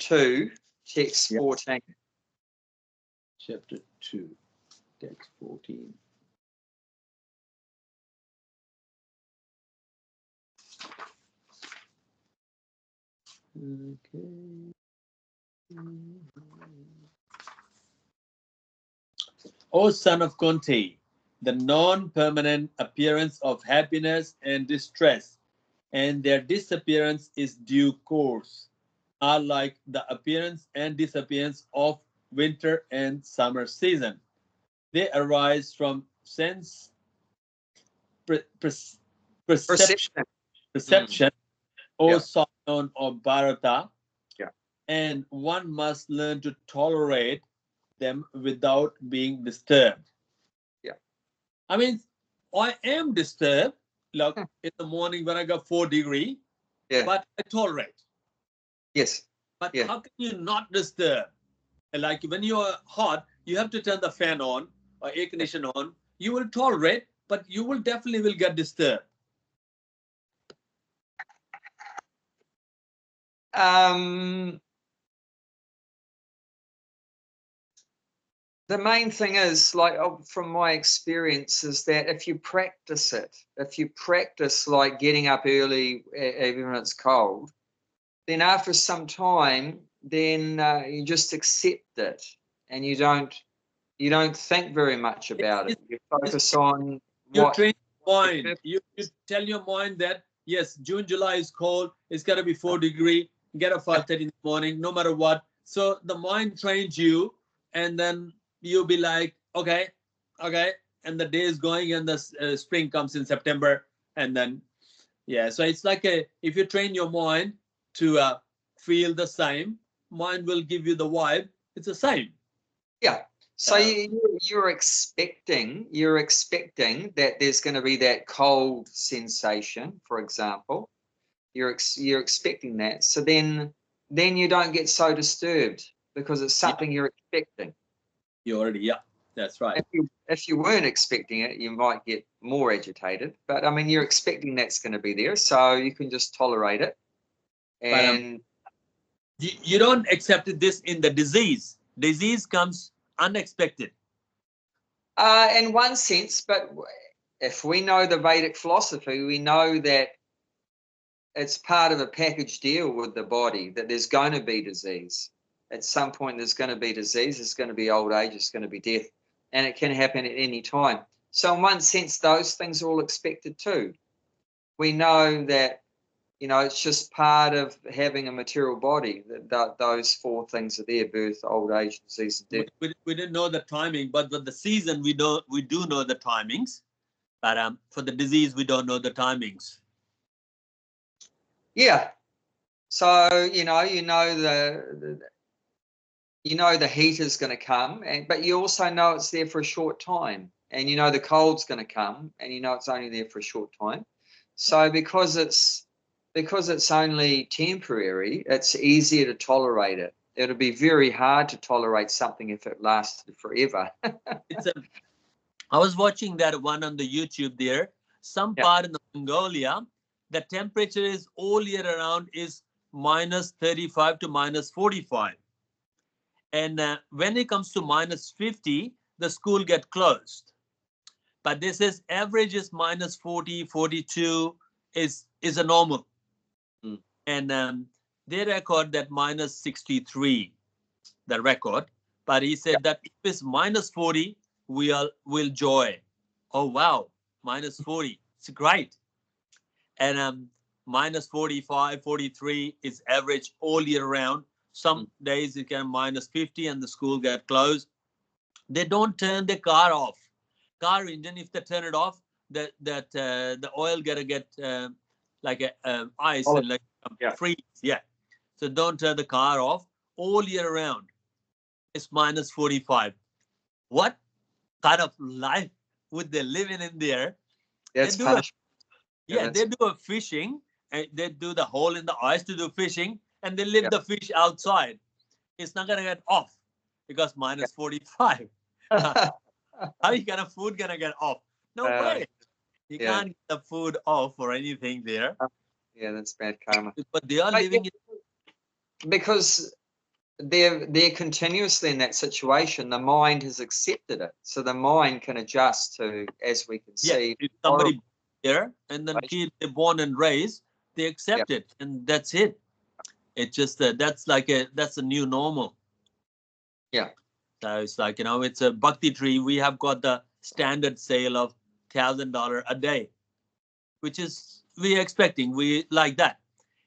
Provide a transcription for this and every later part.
2, text 14. Chapter 2, text 14. Okay. O son of Kunti, the non-permanent appearance of happiness and distress and their disappearance is due course, are like the appearance and disappearance of winter and summer season. They arise from sense perception, O son of Bharata, and one must learn to tolerate them without being disturbed. I mean, I am disturbed, like in the morning when I got 4 degrees, but I tolerate. Yes. But how can you not disturb? Like when you are hot, you have to turn the fan on or air conditioner on. You will tolerate, but you will definitely will get disturbed. The main thing is, like from my experience, is that if you practice it, if you practice like getting up early even when it's cold, then after some time, then you just accept it, and you don't think very much about it. You focus on you train your mind. You tell your mind that yes, June, July is cold. It's gotta be 4 degrees. Get up 5:30 in the morning, no matter what. So the mind trains you, and then you'll be like, okay, and the day is going, and the spring comes in September, and then so it's like if you train your mind to feel the same, mind will give you the vibe. It's the same. So you're expecting that there's going to be that cold sensation, for example. You're expecting that. So then you don't get so disturbed because it's something you're expecting. You already, that's right. If you weren't expecting it, you might get more agitated. But I mean, you're expecting that's going to be there, so you can just tolerate it. And you don't accept this in the disease. Disease comes unexpected. In one sense, but if we know the Vedic philosophy, we know that it's part of a package deal with the body, that there's going to be disease. At some point, there's going to be disease, there's going to be old age, there's going to be death, and it can happen at any time. So in one sense, those things are all expected too. We know that, it's just part of having a material body, that those 4 things are there: birth, old age, disease, and death. We didn't know the timing, but with the season, we do know the timings. But for the disease, we don't know the timings. So the heat is going to come, but you also know it's there for a short time, and the cold's going to come, and it's only there for a short time. So because it's only temporary, it's easier to tolerate it. It'll be very hard to tolerate something if it lasted forever. I was watching that one on the YouTube there. Some part in Mongolia, the temperature is all year around is minus 35 to minus 45. And when it comes to minus 50, the school get closed. But this is average is minus 40, 42 is a normal. And they record that minus 63, the record. But he said that if it's minus 40, we'll joy. Oh, wow, minus 40. It's great. And minus 45, 43 is average all year round. Some days it can minus 50 and the school get closed. They don't turn the car off. Car engine, if they turn it off, the oil gotta get like ice and like freeze. So don't turn the car off all year round. It's minus 45. What kind of life would they live in there? That's punishment. They do a fishing, and they do the hole in the ice to do fishing, and they leave the fish outside. It's not gonna get off because minus 45. How you gonna food gonna get off? No way. You can't get the food off or anything there. That's bad karma. But they are living because they're continuously in that situation. The mind has accepted it, so the mind can adjust to, as we can see. If somebody here and then kids they're born and raised, they accept it, and that's it. It's just that's a new normal. Yeah. So it's like, it's a bhakti tree. We have got the standard sale of $1,000 a day, which is we're expecting. We like that.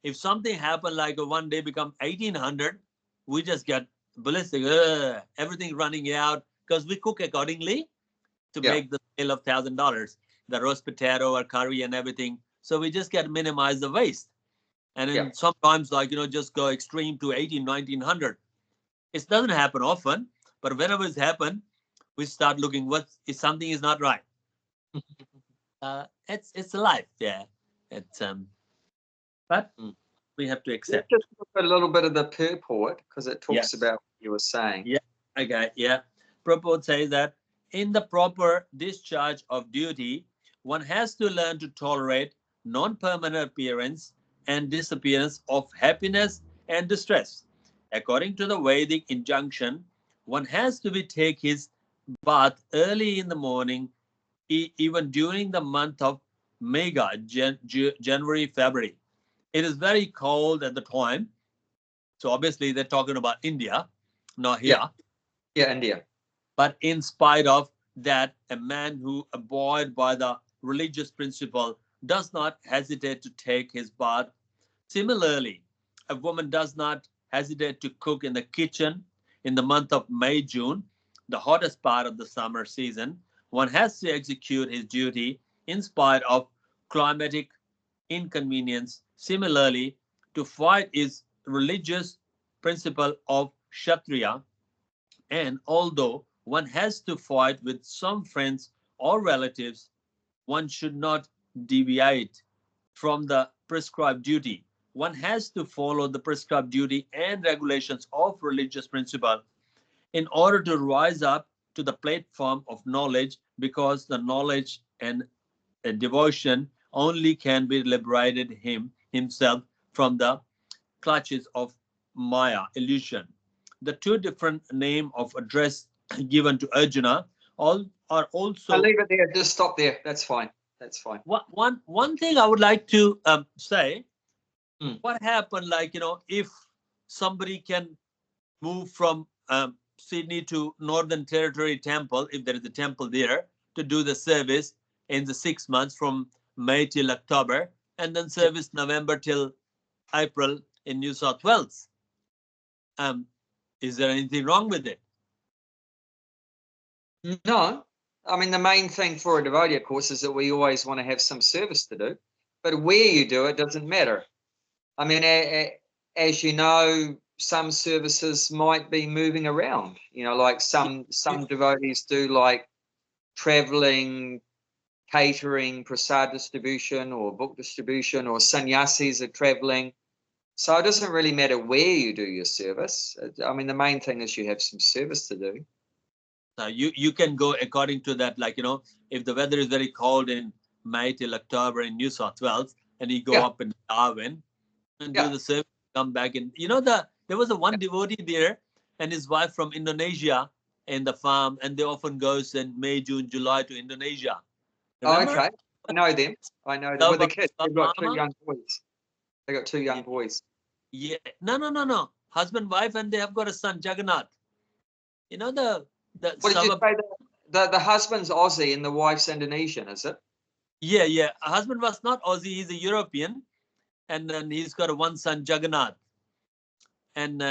If something happened like one day become 1,800, we just get ballistic. Everything running out because we cook accordingly to make the sale of $1,000, the roast potato or curry and everything. So we just get minimize the waste. And then sometimes just go extreme to 1,900. It doesn't happen often, but whenever it's happened, we start looking if something is not right. It's life, yeah. It's but we have to accept. Let's just look at a little bit of the purport because it talks about what you were saying. Yeah. Okay. Yeah. Purport says that in the proper discharge of duty, one has to learn to tolerate non-permanent appearance and disappearance of happiness and distress. According to the Vedic injunction, one has to take his bath early in the morning, even during the month of Megha, January, February. It is very cold at the time. So obviously they're talking about India, not here. Yeah, India. But in spite of that, a man who abides by the religious principle does not hesitate to take his bath. Similarly, a woman does not hesitate to cook in the kitchen in the month of May, June, the hottest part of the summer season. One has to execute his duty in spite of climatic inconvenience. Similarly, to fight is religious principle of Kshatriya, and although one has to fight with some friends or relatives, one should not deviate from the prescribed duty. One has to follow the prescribed duty and regulations of religious principle in order to rise up to the platform of knowledge, because the knowledge and devotion only can be liberated himself from the clutches of Maya, illusion. The two different name of address given to Arjuna all are also. I'll leave it there. Just stop there. That's fine. That's fine. One thing I would like to say, what happened, if somebody can move from Sydney to Northern Territory Temple, if there is a temple there, to do the service in the 6 months from May till October, and then service November till April in New South Wales. Is there anything wrong with it? No. I mean, the main thing for a devotee, of course, is that we always want to have some service to do. But where you do it doesn't matter. I mean, as you know, some services might be moving around. Like some devotees do, like traveling, catering, prasad distribution or book distribution, or sannyasis are traveling. So it doesn't really matter where you do your service. I mean, the main thing is you have some service to do. You can go according to that, if the weather is very cold in May till October in New South Wales, and you go up in Darwin and do the service, come back in. There was one devotee there and his wife from Indonesia in the farm, and they often goes in May, June, July to Indonesia. Remember? Oh, okay. I know them. With the kids. They've got 2 young boys. They got 2 young boys. Yeah. No. Husband, wife, and they have got a son, Jagannath. What did you say? The husband's Aussie and the wife's Indonesian, is it? Yeah. A husband was not Aussie, he's a European. And then he's got one son, Jagannath. And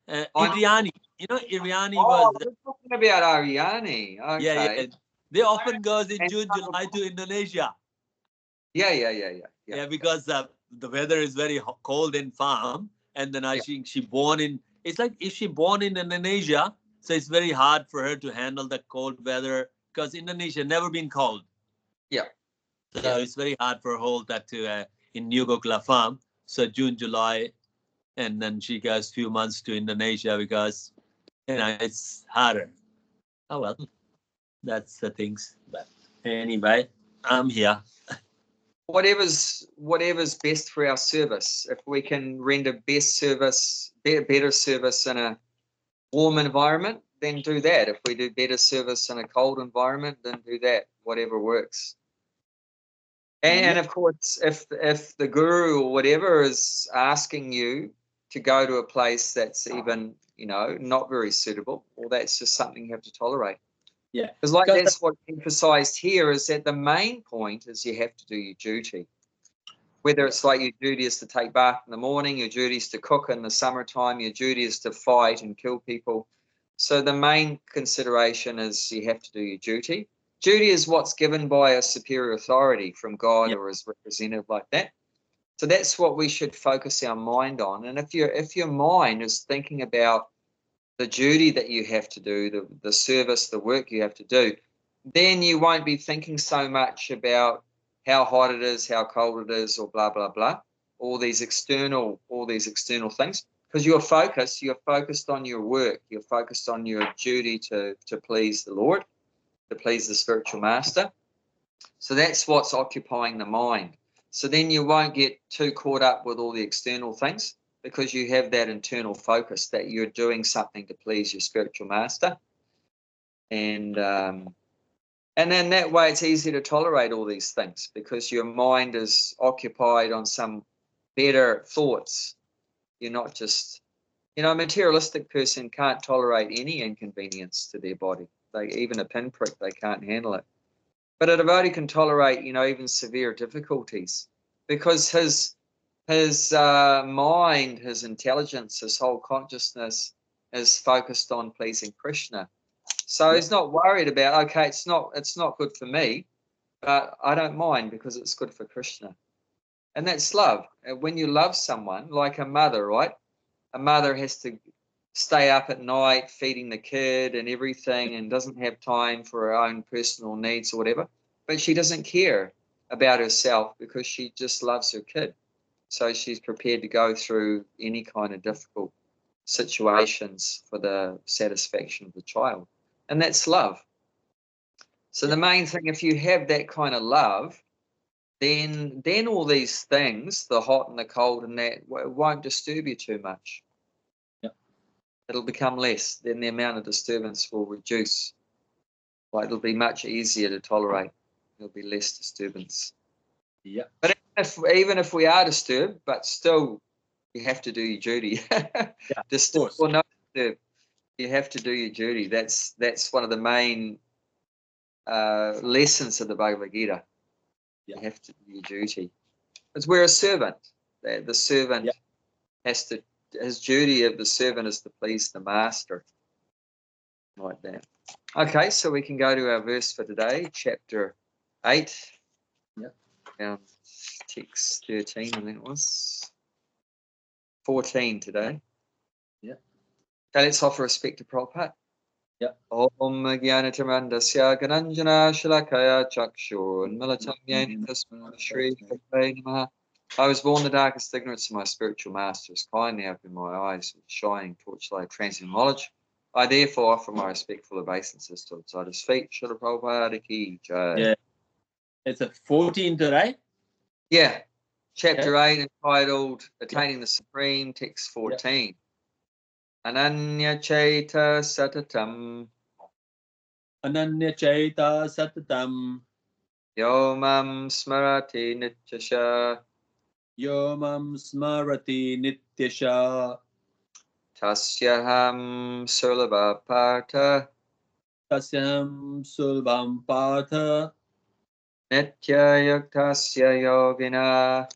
Iriani. Iriani was. We're talking about Ariani. Okay. Yeah. They often goes in June, July to Indonesia. Yeah, because the weather is very cold in farm. And then I think she born in. It's like if she born in Indonesia, so it's very hard for her to handle the cold weather, because Indonesia never been cold. Yeah. So it's very hard for her hold that to in New Gokula farm. So June, July, and then she goes few months to Indonesia because it's harder. Oh well, that's the things. But anyway, I'm here. Whatever's best for our service. If we can render better service in warm environment, then do that. If we do better service in a cold environment, then do that, whatever works. And of course, if the guru or whatever is asking you to go to a place that's even, not very suitable, well, that's just something you have to tolerate. Yeah. Because that's what's emphasized here, is that the main point is you have to do your duty. Whether it's like your duty is to take bath in the morning, your duty is to cook in the summertime, your duty is to fight and kill people. So the main consideration is you have to do your duty. Duty is what's given by a superior authority from God or is represented like that. So that's what we should focus our mind on. And if your mind is thinking about the duty that you have to do, the service, the work you have to do, then you won't be thinking so much about how hot it is, how cold it is, or blah, blah, blah, all these external things, because you're focused on your work. You're focused on your duty to please the Lord, to please the spiritual master. So that's what's occupying the mind. So then you won't get too caught up with all the external things, because you have that internal focus that you're doing something to please your spiritual master. And then that way it's easy to tolerate all these things, because your mind is occupied on some better thoughts. You're not just, a materialistic person can't tolerate any inconvenience to their body. Even a pinprick, they can't handle it. But a devotee can tolerate, even severe difficulties, because his mind, his intelligence, his whole consciousness is focused on pleasing Krishna. So he's not worried about, okay, it's not good for me, but I don't mind because it's good for Krishna. And that's love. And when you love someone, like a mother, right? A mother has to stay up at night feeding the kid and everything, and doesn't have time for her own personal needs or whatever. But she doesn't care about herself because she just loves her kid. So she's prepared to go through any kind of difficult situations for the satisfaction of the child. And that's love. So the main thing, if you have that kind of love, then all these things, the hot and the cold and that, won't disturb you too much. It'll become less. Then the amount of disturbance will reduce. It'll be much easier to tolerate. There'll be less disturbance. Yeah. But even if we are disturbed, but still, you have to do your duty. Disturb or not disturb, you have to do your duty. That's one of the main lessons of the Bhagavad Gita. You have to do your duty. Because we're a servant. The servant has to. His duty of the servant is to please the master. Like that. Okay, so we can go to our verse for today, chapter 8. Text 13, I think it was. 14 today. Okay, let's offer respect to Prabhupada. Om Jnanatamandasya Gananjana Shalakaya Chakshur Militam Yena Tasman Shri Kathay Namaha. I was born the darkest ignorance of my spiritual masters. Kindly open my eyes with shining torchlight transcendent knowledge. I therefore offer my respectful obeisances to its Lotus feet. Srila Prabhupada ki jai. Yeah. It's a 14 today? Yeah. Chapter 8 entitled Attaining the Supreme, text 14. Ananya Chaita Satatam. Ananya Chaita Satatam. Yomam Smarati Nityasha. Yomam Smarati Nityasha. Tasyaham Sulabha Partha. Tasyam Sulbam Partha. Nitya Yuktasya Yogina.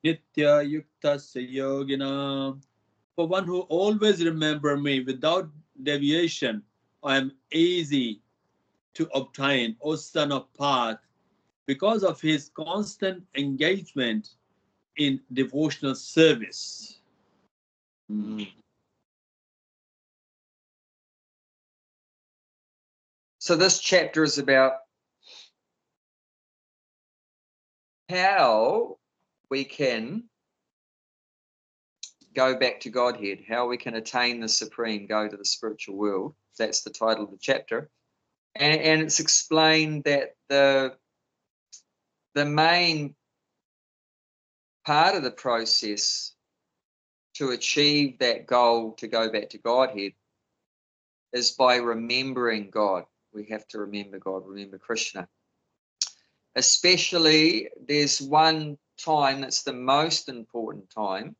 Nitya Yuktasya Yogina. For one who always remember me without deviation, I am easy to obtain, O son of Path, because of his constant engagement in devotional service. So this chapter is about how we can go back to Godhead, how we can attain the Supreme, go to the spiritual world. That's the title of the chapter. And it's explained that the main part of the process to achieve that goal to go back to Godhead is by remembering God. We have to remember God, remember Krishna. Especially, there's one time that's the most important time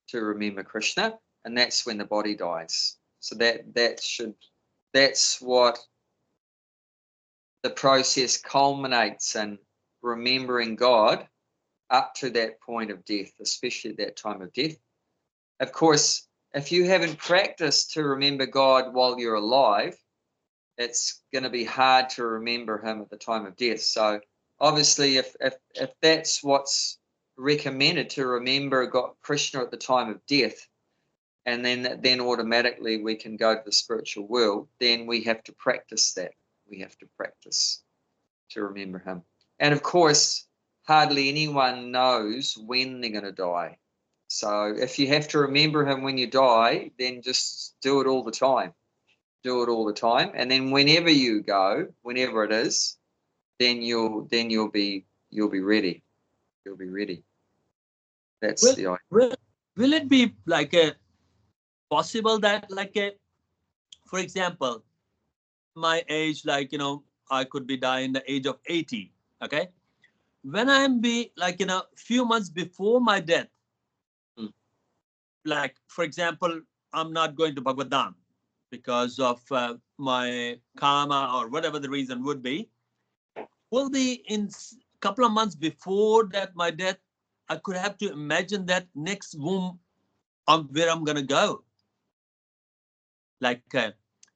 to remember Krishna, and that's when the body dies. So that's what the process culminates in, remembering God up to that point of death, especially that time of death. Of course, if you haven't practiced to remember God while you're alive, it's going to be hard to remember him at the time of death. So obviously, if that's what's recommended, to remember God, Krishna at the time of death, and then automatically we can go to the spiritual world, then we have to practice that. We have to practice to remember him. And of course, hardly anyone knows when they're going to die. So if you have to remember him when you die, then just do it all the time. Do it all the time. And then whenever you go, whenever it is, then you'll be ready. You'll be ready. That's the idea. Will it be like a possible that, like a, for example, my age, like, I could be dying the age of 80. Okay. When I'm be like, few months before my death, like, for example, I'm not going to Bhagavad because of my karma or whatever the reason would be. Will be in a couple of months before that my death, I could have to imagine that next womb where I'm gonna go. Like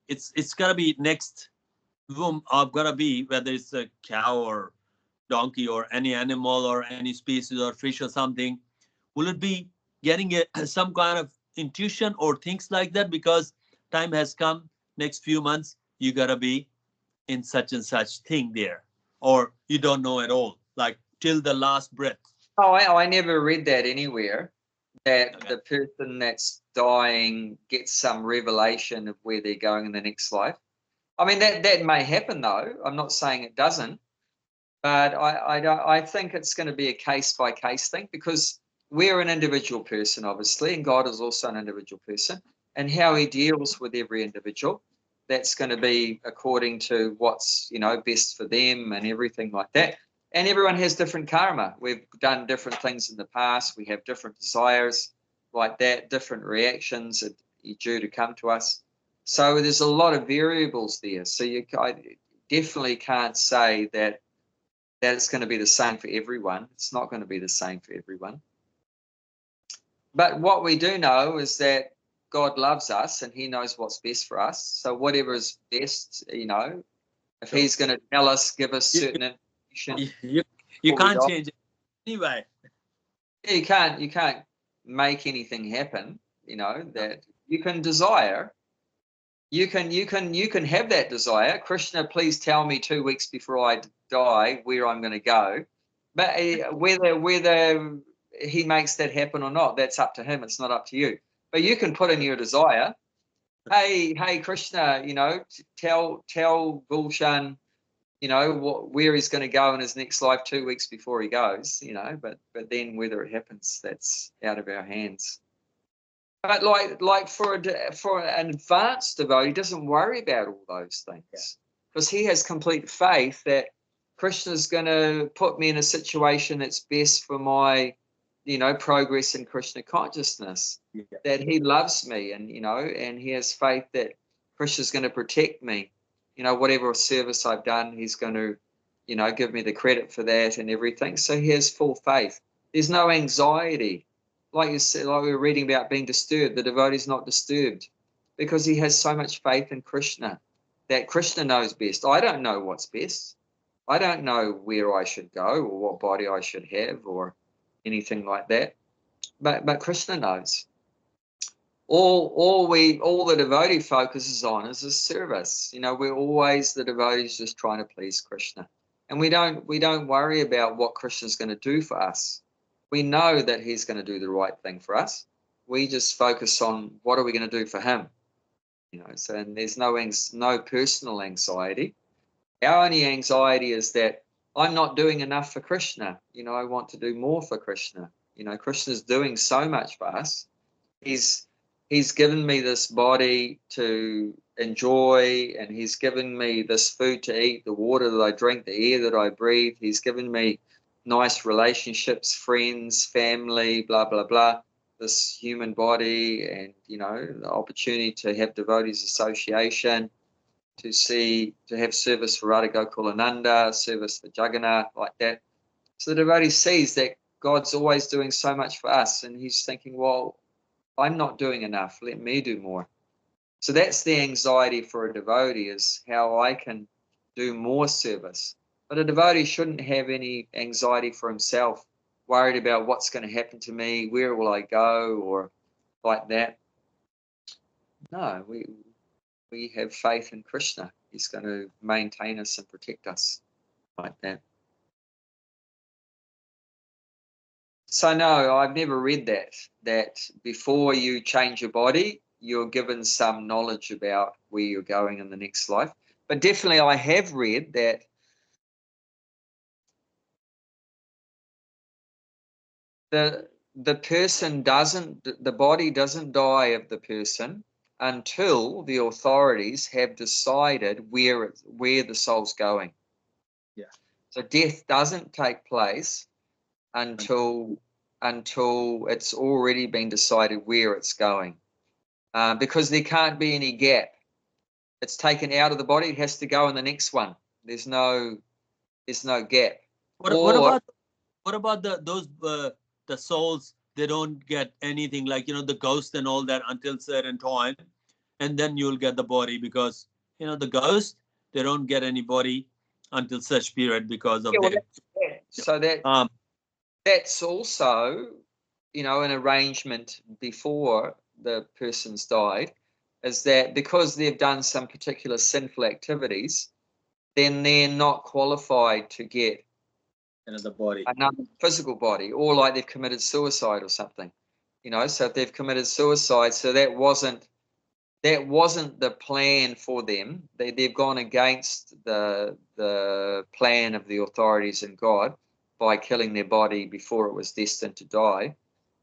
it's gonna be next womb I'm gonna be, whether it's a cow or donkey or any animal or any species or fish or something. Will it be getting some kind of intuition or things like that, because time has come, next few months you gotta be in such and such thing there, or you don't know at all, like till the last breath? Oh, I never read that anywhere, that the person that's dying gets some revelation of where they're going in the next life. I mean, that may happen, though. I'm not saying it doesn't, but I think it's going to be a case-by-case thing, because we're an individual person, obviously, and God is also an individual person, and how he deals with every individual, that's going to be according to what's, best for them and everything like that. And everyone has different karma. We've done different things in the past. We have different desires like that, different reactions that are due to come to us. So there's a lot of variables there. So I definitely can't say that it's going to be the same for everyone. It's not going to be the same for everyone. But what we do know is that God loves us and he knows what's best for us. So whatever is best, if he's going to tell us, give us certain information. You can't change it anyway. You can't make anything happen, that you can desire. You can have that desire. Krishna, please tell me 2 weeks before I die where I'm going to go. But whether he makes that happen or not, that's up to him. It's not up to you. But you can put in your desire. Hey, Krishna, tell Gulshan, where he's going to go in his next life 2 weeks before he goes. But then whether it happens, that's out of our hands. But like for an advanced devotee, doesn't worry about all those things, because he has complete faith that Krishna's going to put me in a situation that's best for my, progress in Krishna consciousness. That he loves me, and and he has faith that Krishna's going to protect me. Whatever service I've done, he's going to, give me the credit for that and everything. So he has full faith. There's no anxiety. Like you said, like we were reading about being disturbed, the devotee is not disturbed because he has so much faith in Krishna, that Krishna knows best. I don't know what's best. I don't know where I should go or what body I should have or anything like that. But Krishna knows. All the devotee focuses on is the service. We're always the devotees just trying to please Krishna. And we don't worry about what Krishna's going to do for us. We know that he's going to do the right thing for us. We just focus on what are we going to do for him. So, and there's no personal anxiety. Our only anxiety is that I'm not doing enough for Krishna. I want to do more for Krishna. Krishna's doing so much for us. He's he's given me this body to enjoy, and he's given me this food to eat, the water that I drink, the air that I breathe. He's given me nice relationships, friends, family, blah, blah, blah, this human body, and, you know, the opportunity to have devotees association, to have service for Radha Gokulananda, service for Jagannath, like that. So the devotee sees that God's always doing so much for us, and he's thinking, well, I'm not doing enough. Let me do more. So that's the anxiety for a devotee, is how I can do more service. But a devotee shouldn't have any anxiety for himself, worried about what's going to happen to me, where will I go, or like that. No, we have faith in Krishna. He's going to maintain us and protect us like that. So no, I've never read that before you change your body, you're given some knowledge about where you're going in the next life. But definitely I have read that the body doesn't die of the person until the authorities have decided where the soul's going. Yeah. So death doesn't take place until it's already been decided where it's going, because there can't be any gap. It's taken out of the body; it has to go in the next one. There's no gap. What about the souls? They don't get anything, like, you know, the ghost and all that until certain time, and then you'll get the body, because, you know, the ghost, they don't get any body until such period because of their. So that's also, you know, an arrangement before the person's died, is that because they've done some particular sinful activities, then they're not qualified to get Another body, another physical body, or like they've committed suicide or something, you know. So if they've committed suicide, so that wasn't the plan for them. They've gone against the plan of the authorities and God by killing their body before it was destined to die.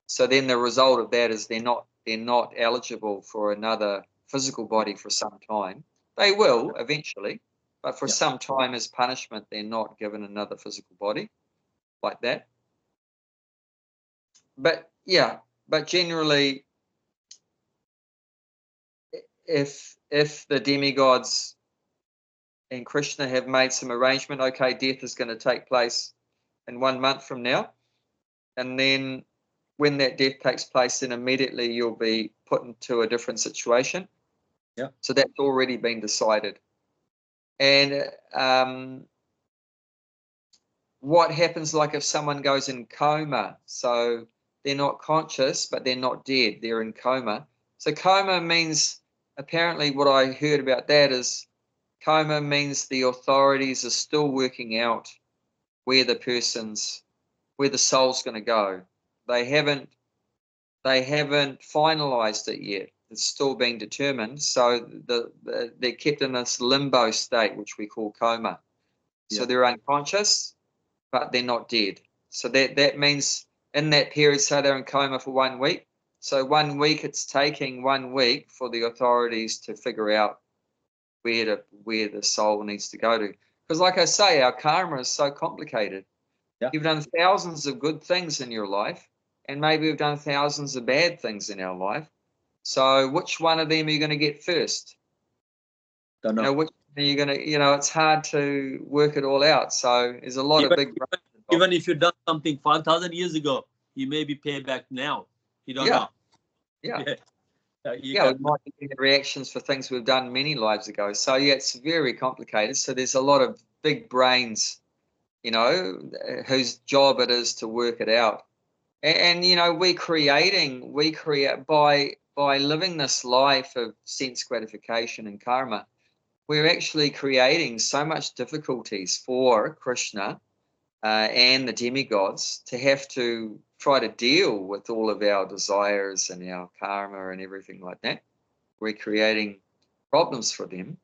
So then the result of that is they're not eligible for another physical body for some time. They will eventually, but for some time as punishment, they're not given another physical body like that. But generally, if the demigods and Krishna have made some arrangement, okay, death is going to take place in 1 month from now, and then when that death takes place, then immediately you'll be put into a different situation. Yeah. So that's already been decided. And what happens, like if someone goes in coma, so they're not conscious, but they're not dead, they're in coma. So coma means, apparently what I heard about that is, coma means the authorities are still working out where the soul's going to go. They haven't finalized it yet. It's still being determined. So they're kept in this limbo state, which we call coma. So they're unconscious, but they're not dead. So that means in that period, so they're in coma for 1 week. So 1 week, it's taking 1 week for the authorities to figure out where the soul needs to go to. Because like I say, our karma is so complicated. Yeah. You've done thousands of good things in your life, and maybe we've done thousands of bad things in our life. So which one of them are you going to get first? Don't know. You know, which are you going to, you know, it's hard to work it all out. So there's a lot of big... Even if you've done something 5,000 years ago, you may be paid back now. You don't know. Yeah. We might be getting reactions for things we've done many lives ago. So yeah, it's very complicated. So there's a lot of big brains, you know, whose job it is to work it out. And you know, we create by living this life of sense gratification and karma, we're actually creating so much difficulties for Krishna and the demigods to have to try to deal with all of our desires and our karma and everything like that. We're creating problems for them.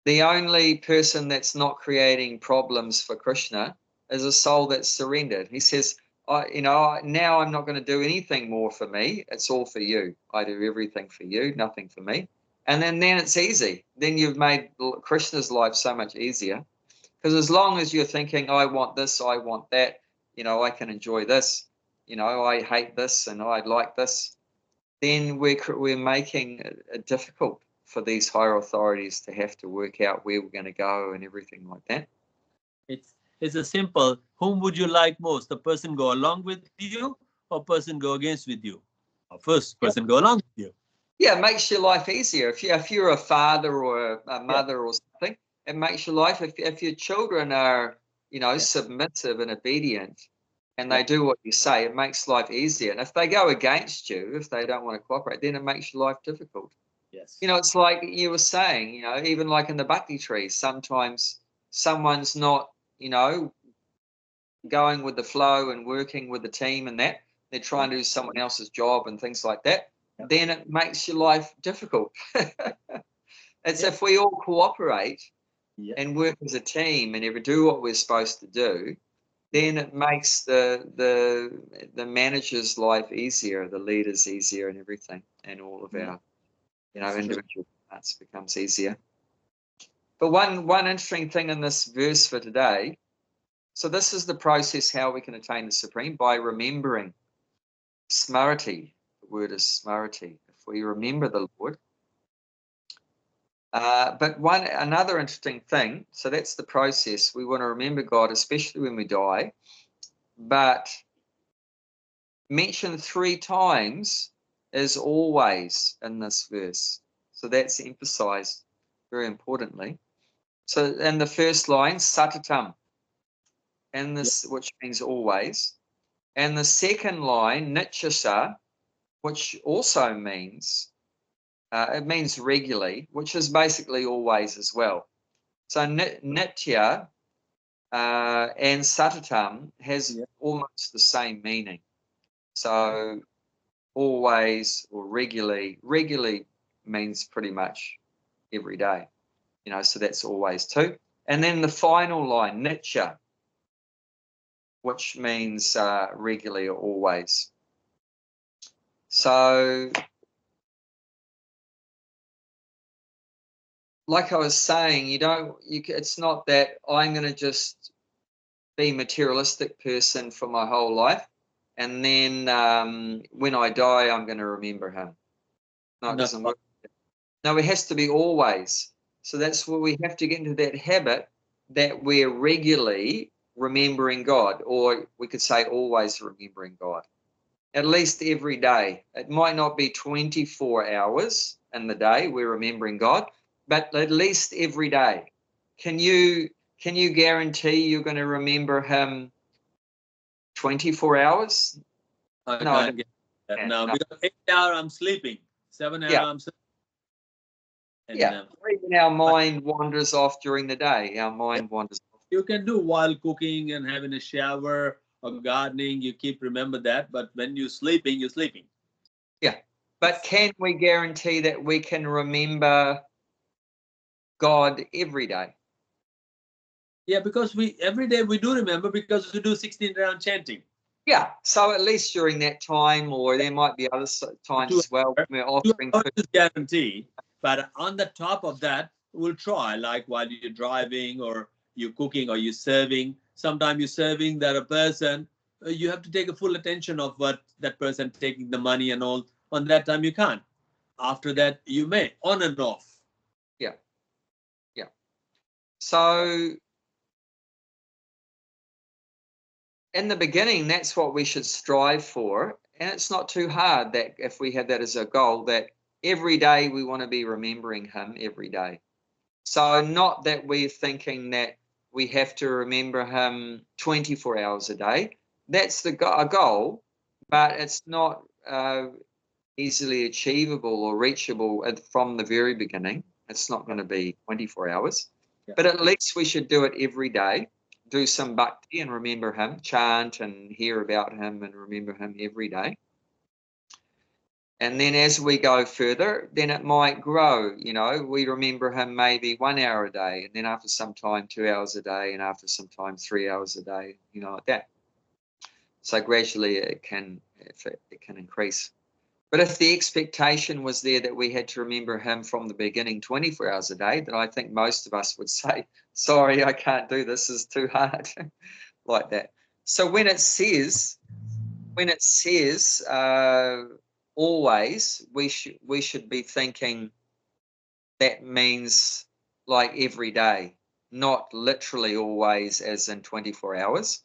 The only person that's not creating problems for Krishna is a soul that's surrendered. He says, now I'm not going to do anything more for me. It's all for you. I do everything for you, nothing for me. And then it's easy. Then you've made Krishna's life so much easier. Because as long as you're thinking, I want this, I want that, I can enjoy this, I hate this and I like this, then we're making it difficult for these higher authorities to have to work out where we're going to go and everything like that. It's a simple, whom would you like most? The person go along with you or person go against with you? Or first person go along with you. Yeah, it makes your life easier. If you're a father or a mother or something, it makes your life, if your children are, submissive and obedient and they do what you say, it makes life easier. And if they go against you, if they don't want to cooperate, then it makes your life difficult. Yes. It's like you were saying, even like in the bhakti tree, sometimes someone's not, going with the flow and working with the team and that, they're trying to do someone else's job and things like that, then it makes your life difficult. It's if we all cooperate and work as a team and ever do what we're supposed to do, then it makes the manager's life easier, the leaders easier and everything, and all of our individual parts becomes easier. But one interesting thing in this verse for today, so this is the process how we can attain the Supreme, by remembering. Smarati, the word is smarati, if we remember the Lord. But another interesting thing, so that's the process. We want to remember God, especially when we die, but mentioned 3 times is always in this verse. So that's emphasized very importantly. So in the first line, satatam, and this, which means always. And the second line, nityasa, which also means, it means regularly, which is basically always as well. So nitya and satatam has almost the same meaning. So always or regularly means pretty much every day, so that's always too. And then the final line, nitya, which means regularly or always. So like I was saying, it's not that I'm going to just be a materialistic person for my whole life, and then when I die, I'm going to remember him. No, it doesn't work. No, it has to be always. So that's where we have to get into that habit that we're regularly remembering God, or we could say always remembering God, at least every day. It might not be 24 hours in the day we're remembering God, but at least every day. Can you guarantee you're going to remember him 24 hours? I can't get that now. Because 8 hours I'm sleeping, 7 hours I'm sleeping. And, even our mind wanders off during the day. Our mind wanders off. You can do while cooking and having a shower or gardening. You keep remember that. But when you're sleeping, you're sleeping. Yeah. But can we guarantee that we can remember God every day? Yeah, because every day we do remember, because we do 16 round chanting. Yeah, so at least during that time, or there might be other times as well. We're offering 2 hours is guaranteed, but on the top of that, we'll try, like while you're driving or you're cooking or you're serving. Sometimes you're serving that a person, you have to take a full attention of what that person taking the money and all. On that time, you can't. After that, you may, on and off. Yeah. Yeah. So in the beginning, that's what we should strive for. And it's not too hard that if we have that as a goal, that every day we want to be remembering him every day. So not that we're thinking that we have to remember him 24 hours a day. That's a goal, but it's not easily achievable or reachable from the very beginning. It's not going to be 24 hours. Yeah. But at least we should do it every day. Do some bhakti and remember him, chant and hear about him and remember him every day. And then as we go further, then it might grow. We remember him maybe 1 hour a day, and then after some time, 2 hours a day, and after some time, 3 hours a day, like that. So gradually it can increase. But if the expectation was there that we had to remember him from the beginning 24 hours a day, then I think most of us would say, sorry, I can't do this, it's too hard, like that. So when it says always, we should be thinking that means like every day, not literally always as in 24 hours,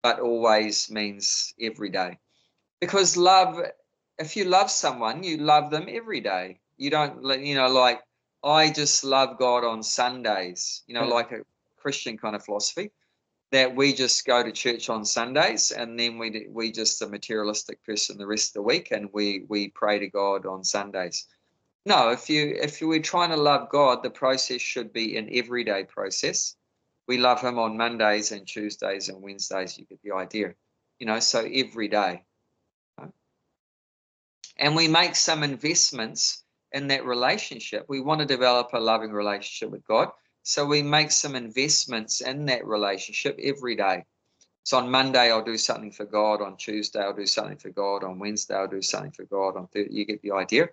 but always means every day. Because love, if you love someone, you love them every day. You don't, like I just love God on Sundays, like a Christian kind of philosophy, that we just go to church on Sundays and then we just a materialistic person the rest of the week, and we pray to God on Sundays. No, if we're trying to love God, the process should be an everyday process. We love him on Mondays and Tuesdays and Wednesdays. You get the idea, so every day. And we make some investments in that relationship. We want to develop a loving relationship with God. So we make some investments in that relationship every day. So on Monday, I'll do something for God. On Tuesday, I'll do something for God. On Wednesday, I'll do something for God. On Thursday, you get the idea.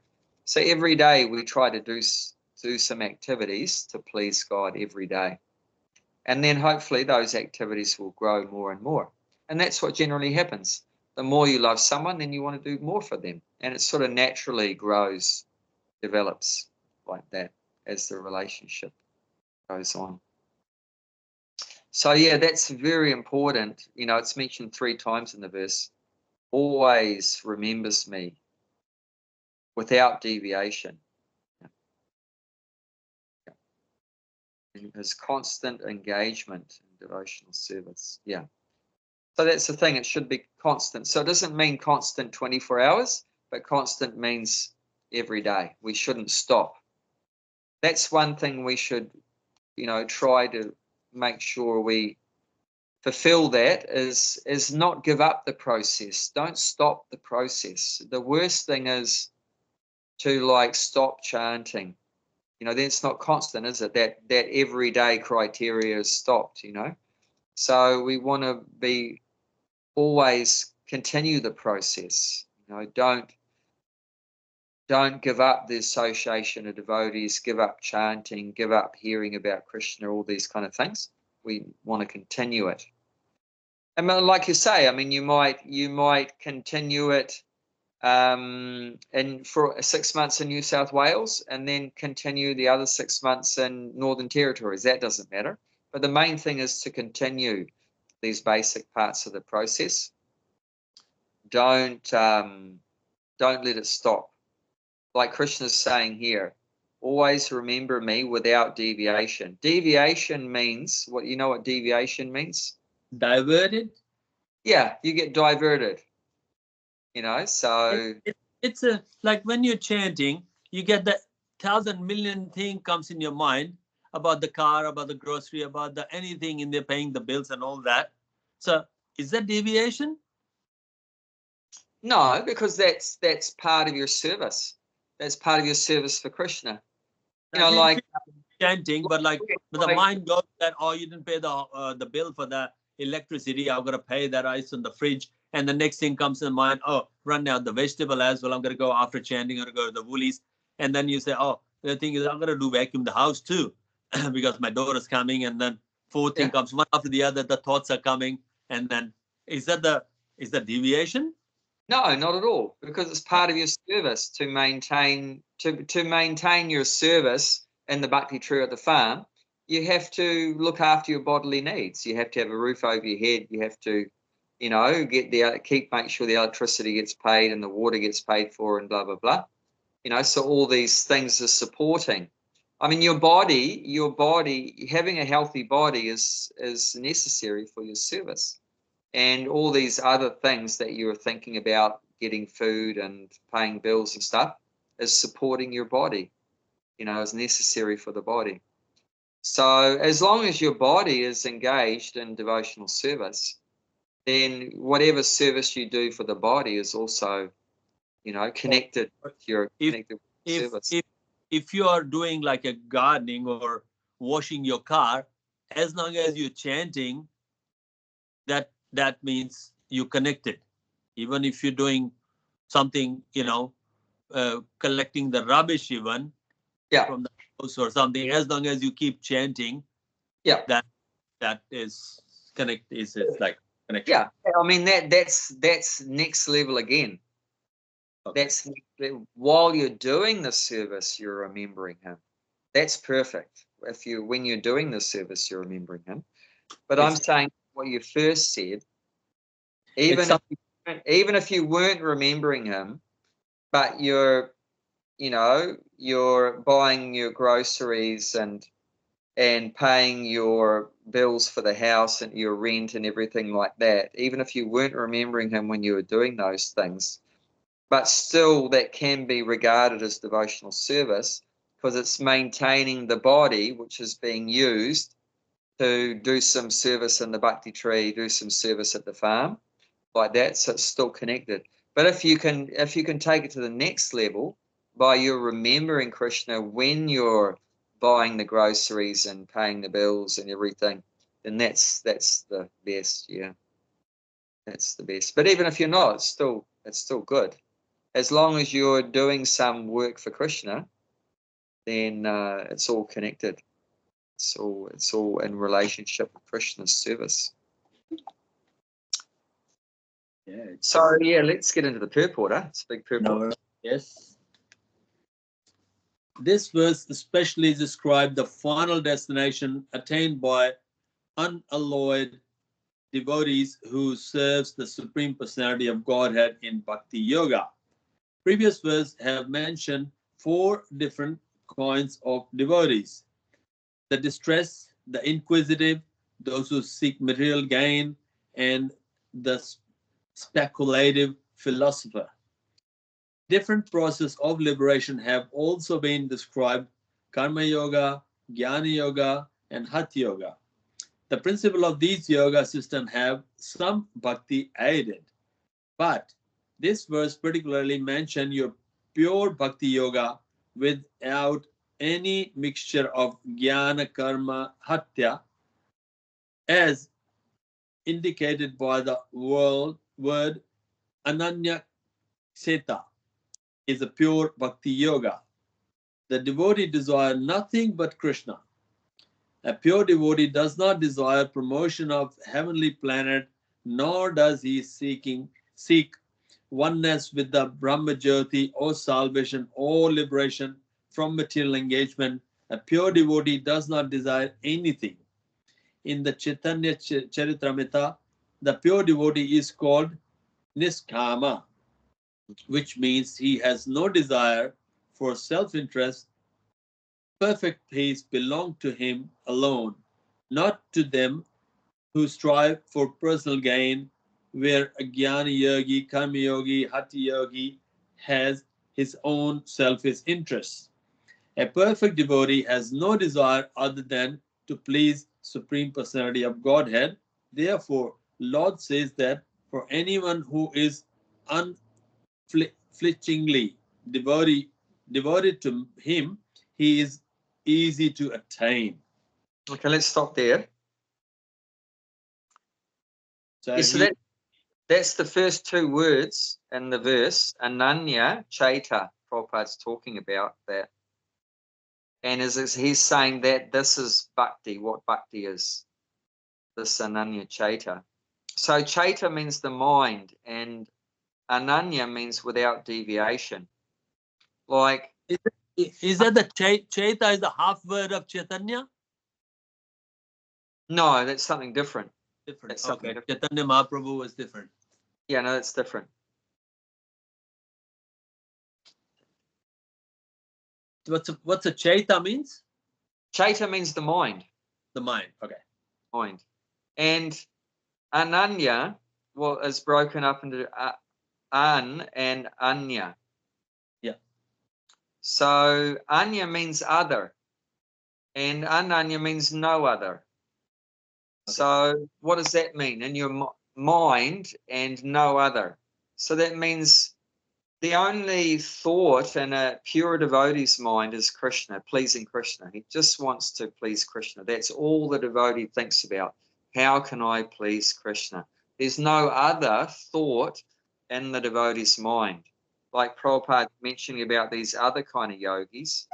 So every day we try to do some activities to please God every day. And then hopefully those activities will grow more and more. And that's what generally happens. The more you love someone, then you want to do more for them. And it sort of naturally grows, develops like that as the relationship goes on. So yeah, that's very important. It's mentioned 3 times in the verse. Always remembers me without deviation. And his constant engagement in devotional service. Yeah. So that's the thing. It should be constant. So it doesn't mean constant 24 hours, but constant means every day. We shouldn't stop. That's one thing we should, try to make sure we fulfill. That is not give up the process. Don't stop the process. The worst thing is to stop chanting. Then it's not constant, is it? That everyday criteria is stopped, So we want to be always continue the process. Don't give up the association of devotees, give up chanting, give up hearing about Krishna, all these kind of things. We want to continue it. And like you say, you might continue it for 6 months in New South Wales, and then continue the other 6 months in Northern Territories. That doesn't matter. But the main thing is to continue these basic parts of the process. Don't let it stop. Like Krishna's saying here, always remember me without deviation. Deviation means what? You know what deviation means? Diverted? Yeah, you get diverted. So it's like when you're chanting, you get the 1,000 million thing comes in your mind about the car, about the grocery, about the anything in there, paying the bills and all that. So is that deviation? No, because that's part of your service. That's part of your service for Krishna. Chanting, but the mind goes that, oh, you didn't pay the bill for the electricity, I'm gonna pay that ice in the fridge, and the next thing comes in mind, oh, run out the vegetable as well, I'm gonna go after chanting, I'm gonna go to the Woolies, and then you say, oh, the thing is I'm gonna vacuum the house too because my daughter's coming, and then fourth thing comes one after the other, the thoughts are coming, and then is that deviation? No, not at all, because it's part of your service to maintain your service in the bhakti tree at the farm. You have to look after your bodily needs. You have to have a roof over your head. You have to, make sure the electricity gets paid and the water gets paid for, and blah blah blah. So all these things are supporting. Your body, having a healthy body is necessary for your service. And all these other things that you're thinking about, getting food and paying bills and stuff, is supporting your body, is necessary for the body. So as long as your body is engaged in devotional service, then whatever service you do for the body is also, connected with your service. If you are doing like a gardening or washing your car, as long as you're chanting, that means you connected. Even if you're doing something, collecting the rubbish even from the house or something, as long as you keep chanting, that is it's like connection. Yeah, I mean that's next level again. Okay. That's while you're doing the service, you're remembering him. That's perfect. When you're doing the service, you're remembering him. But I'm saying what you first said, even if you weren't remembering him, but you're buying your groceries and paying your bills for the house and your rent and everything like that, even if you weren't remembering him when you were doing those things, but still that can be regarded as devotional service because it's maintaining the body which is being used to do some service in the bhakti tree, do some service at the farm, like that. So it's still connected. But if you can take it to the next level by you remembering Krishna when you're buying the groceries and paying the bills and everything, then that's the best. Yeah, that's the best. But even if you're not, it's still good. As long as you're doing some work for Krishna, then it's all connected. It's all in relationship with Krishna's service. Yeah. So yeah, let's get into the purport. It's a big purport. Yes. This verse especially describes the final destination attained by unalloyed devotees who serves the Supreme Personality of Godhead in Bhakti Yoga. Previous verse have mentioned 4 different kinds of devotees: the distressed, the inquisitive, those who seek material gain, and the speculative philosopher. Different process of liberation have also been described: Karma Yoga, Jnana Yoga, and Hatha Yoga. The principle of these yoga systems have some bhakti aided, but this verse particularly mentions your pure bhakti yoga without any mixture of jnana, karma, hatya, as indicated by the word ananya seta is a pure bhakti yoga. The devotee desires nothing but Krishna. A pure devotee does not desire promotion of heavenly planet, nor does he seek oneness with the Brahma Jyoti or salvation or liberation from material engagement. A pure devotee does not desire anything. In the Chaitanya Charitamrita, the pure devotee is called Niskama, which means he has no desire for self-interest. Perfect peace belongs to him alone, not to them who strive for personal gain, where a Jnana Yogi, Karma Yogi, Hatha Yogi has his own selfish interests. A perfect devotee has no desire other than to please Supreme Personality of Godhead. Therefore, Lord says that for anyone who is unflinchingly devoted to him, he is easy to attain. Okay, let's stop there. So, that's the first 2 words in the verse, Ananya Chaita. Prabhupada's talking about that. And he's saying that this is bhakti, what bhakti is, this Ananya Chaita. So Chaita means the mind, and Ananya means without deviation. Like, is that the Chaita is the half word of Chaitanya? No, that's something different. Different. Okay. Chaitanya Mahaprabhu was different. Yeah, no, that's different. What's a Chaita means? Chaita means the mind. The mind. Okay. Mind. And Ananya, is broken up into an and anya. Yeah. So anya means other, and ananya means no other. Okay. So what does that mean? In your mind and no other. So that means the only thought in a pure devotee's mind is Krishna, pleasing Krishna. He just wants to please Krishna. That's all the devotee thinks about. How can I please Krishna? There's no other thought in the devotee's mind. Like Prabhupada mentioning about these other kind of yogis.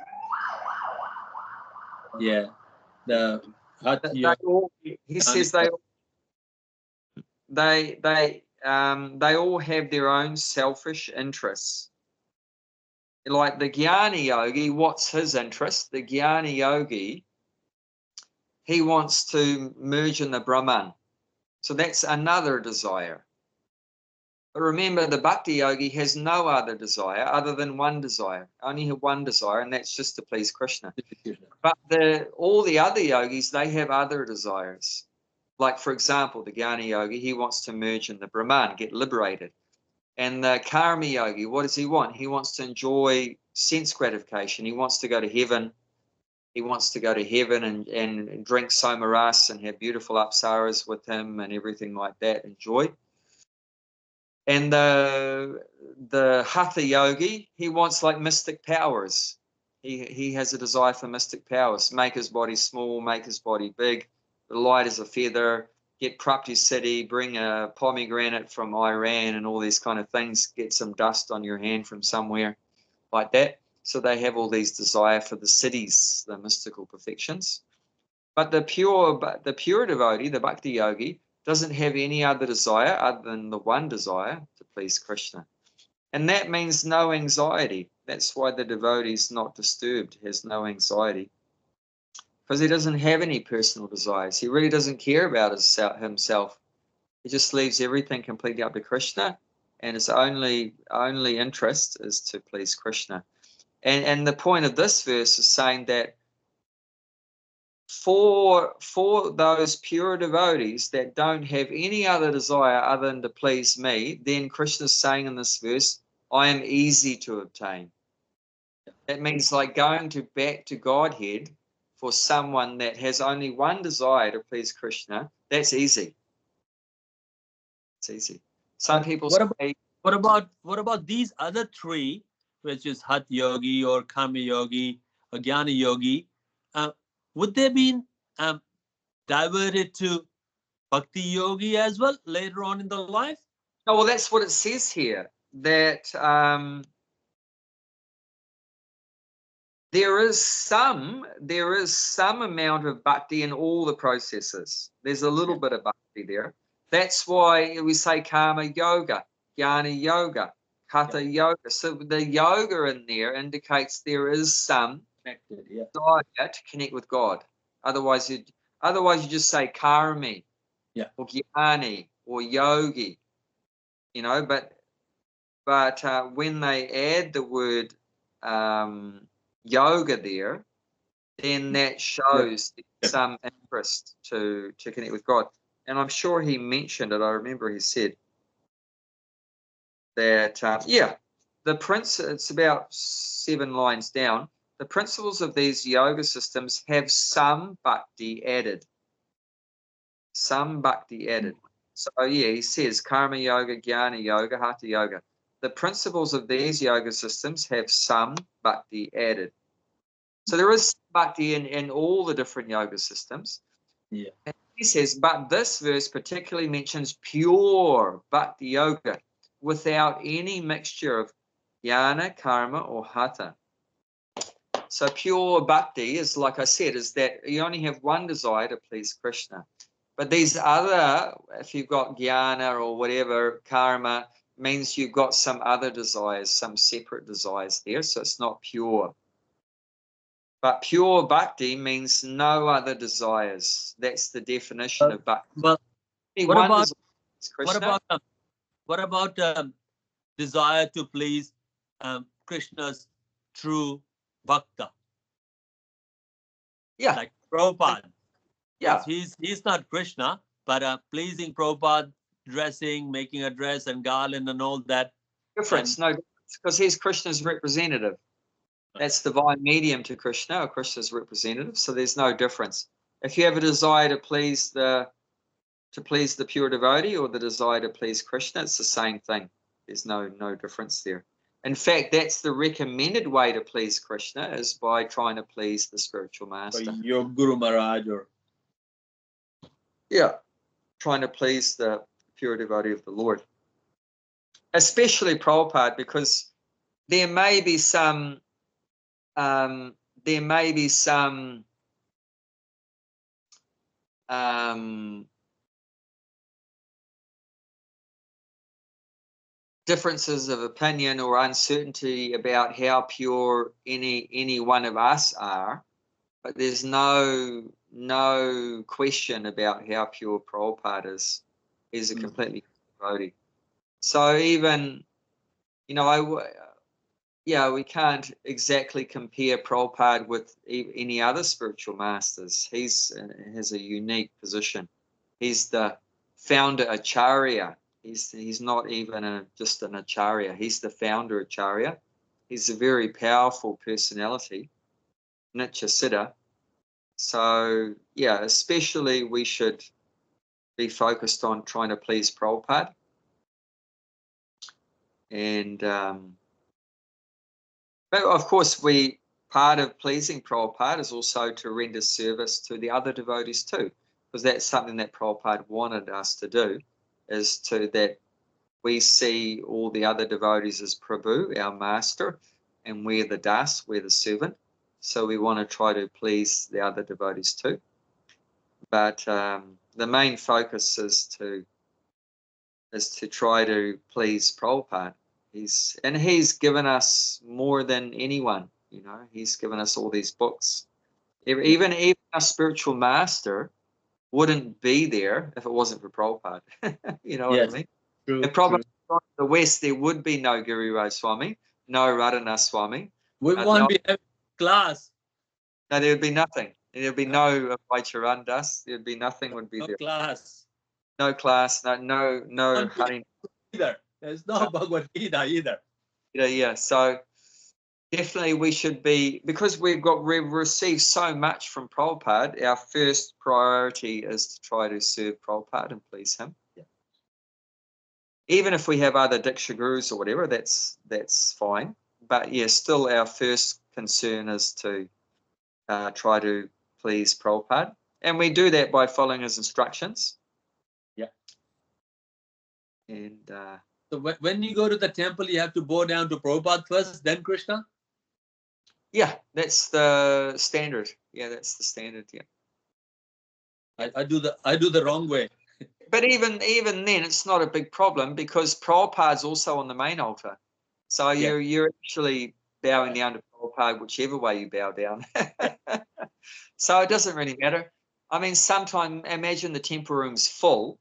Yeah. The He says they all have their own selfish interests. Like the Jnana yogi, what's his interest? The Jnana yogi, he wants to merge in the Brahman. So that's another desire. But remember, the bhakti yogi has no other desire other than one desire. Only have one desire, and that's just to please Krishna. But all the other yogis, they have other desires. Like, for example, the Jnana yogi, he wants to merge in the Brahman, get liberated. And the karma yogi, what does he want? He wants to enjoy sense gratification. He wants to go to heaven. He wants to go to heaven and drink somaras and have beautiful apsaras with him and everything like that, enjoy. And the hatha yogi, he wants like mystic powers. He has a desire for mystic powers. Make his body small, make his body big, light as a feather, get Prapti Siddhi, bring a pomegranate from Iran and all these kind of things, get some dust on your hand from somewhere like that. So they have all these desire for the siddhis, the mystical perfections. But the pure devotee, the bhakti yogi, doesn't have any other desire other than the one desire to please Krishna. And that means no anxiety. That's why the devotee is not disturbed, has no anxiety. Because he doesn't have any personal desires. He really doesn't care about himself. He just leaves everything completely up to Krishna, and his only interest is to please Krishna. And the point of this verse is saying that for those pure devotees that don't have any other desire other than to please me, then Krishna's saying in this verse, I am easy to obtain. That means like going back to Godhead for someone that has only one desire to please Krishna, that's easy. It's easy. Some people say, what about these other three, which is Hatha yogi or Karma yogi or Jnana yogi? Would they be diverted to Bhakti yogi as well later on in the life? oh, well, that's what it says here, that there is some amount of bhakti in all the processes. There's a little bit of bhakti there. That's why we say karma yoga, jnana yoga, hatha yoga. So the yoga in there indicates there is some desire to connect with God. Otherwise you just say karmi, or jnani, or yogi, you know. But when they add the word yoga there, then that shows some interest to connect with God. And I'm sure he mentioned it. I remember he said that, it's about 7 lines down. The principles of these yoga systems have some bhakti added. Some bhakti added. So he says karma yoga, jnana yoga, hatha yoga. The principles of these yoga systems have some bhakti added. So there is bhakti in all the different yoga systems. Yeah. And he says, but this verse particularly mentions pure bhakti yoga without any mixture of jnana, karma, or hatha. So pure bhakti is, like I said, is that you only have one desire to please Krishna. But these other, if you've got jnana or whatever, karma, means you've got some other desires, some separate desires there. So it's not pure. But pure bhakti means no other desires. That's the definition of bhakti. But what about desire to please Krishna's true bhakta? Yeah, like Prabhupada. Yeah, he's not Krishna, but pleasing Prabhupada, dressing, making a dress and garland and all that. Difference, no difference, because he's Krishna's representative. That's divine medium to Krishna, or Krishna's representative. So there's no difference. If you have a desire to please the pure devotee or the desire to please Krishna, it's the same thing. There's no difference there. In fact, that's the recommended way to please Krishna, is by trying to please the spiritual master. Or your Guru Maharaj, or trying to please the pure devotee of the Lord. Especially Prabhupada, because there may be some differences of opinion or uncertainty about how pure any one of us are, but there's no question about how pure Prabhupada is. He's a completely devotee. So even, you know, we can't exactly compare Prabhupada with any other spiritual masters. He has a unique position. He's the founder Acharya. He's not even just an Acharya. He's the founder Acharya. He's a very powerful personality, Nitya Siddha. So, yeah, especially we should be focused on trying to please Prabhupada. And, but of course, part of pleasing Prabhupada is also to render service to the other devotees too, because that's something that Prabhupada wanted us to do, is that we see all the other devotees as Prabhu, our master, and we're the das, we're the servant. So we want to try to please the other devotees too. But the main focus is to try to please Prabhupada. He's given us more than anyone. You know, he's given us all these books. Even our spiritual master wouldn't be there if it wasn't for Prabhupada. You know what I mean? True, and probably in the West there would be no Guru Swami, no Radhana Swami. We won't be having class. No, there would be nothing. There'd be no Vaicharan Das. There'd be nothing. Would be no there. Class. No class. No honey. Either. There's no Bhagavad Gita either. Yeah. So definitely we should be, because we've received so much from Prabhupada. Our first priority is to try to serve Prabhupada and please him. Yeah. Even if we have other Diksha Gurus or whatever, that's fine. But yeah, still our first concern is to try to please Prabhupada. And we do that by following his instructions. Yeah. And so when you go to the temple, you have to bow down to Prabhupada first, then Krishna? Yeah, that's the standard. Yeah, that's the standard. Yeah. I do the wrong way. But even then, it's not a big problem, because Prabhupada's also on the main altar. So you're actually bowing down to Prabhupada whichever way you bow down. So it doesn't really matter. I mean, sometimes imagine the temple room's full,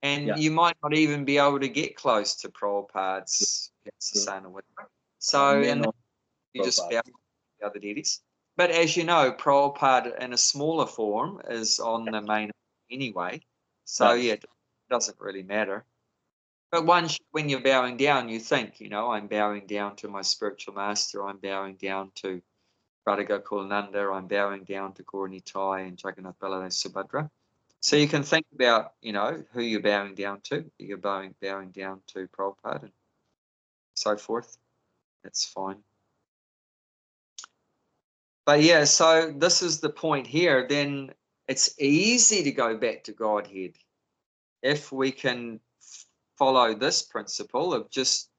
and you might not even be able to get close to Prabhupada's son or whatever. So and you just bow to the other deities. But as you know, Prabhupada in a smaller form is on the main anyway. So it doesn't really matter. But when you're bowing down, you think, you know, I'm bowing down to my spiritual master, I'm bowing down to Radha Gokulananda, I'm bowing down to Gaura Nitai and Jagannath Baladev Subhadra. So you can think about, you know, who you're bowing down to. You're bowing down to Prabhupada and so forth. That's fine. But yeah, so this is the point here. Then it's easy to go back to Godhead if we can follow this principle of just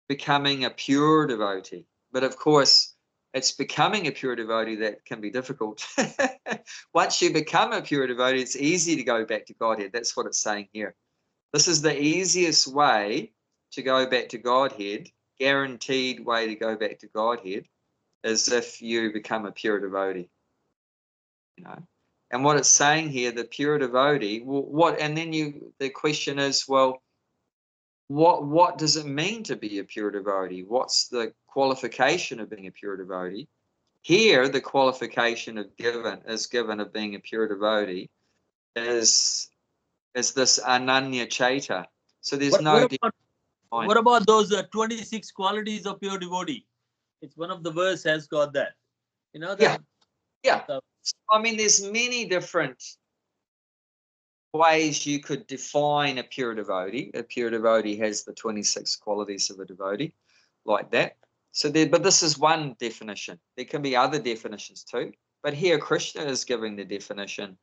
becoming a pure devotee. But of course, it's becoming a pure devotee that can be difficult. Once you become a pure devotee, it's easy to go back to Godhead. That's what it's saying here. This is the easiest way to go back to Godhead, guaranteed way to go back to Godhead, is if you become a pure devotee. You know, and what it's saying here, the pure devotee, what? And then the question is, well, what does it mean to be a pure devotee? What's the qualification of being a pure devotee? Here, the qualification of being a pure devotee is this ananya chaita. So there's what about those 26 qualities of pure devotee? It's one of the verse has got that. You know that? Yeah. I mean, there's many different ways you could define a pure devotee. A pure devotee has the 26 qualities of a devotee, like that. So but this is one definition. There can be other definitions too. But here Krishna is giving the definition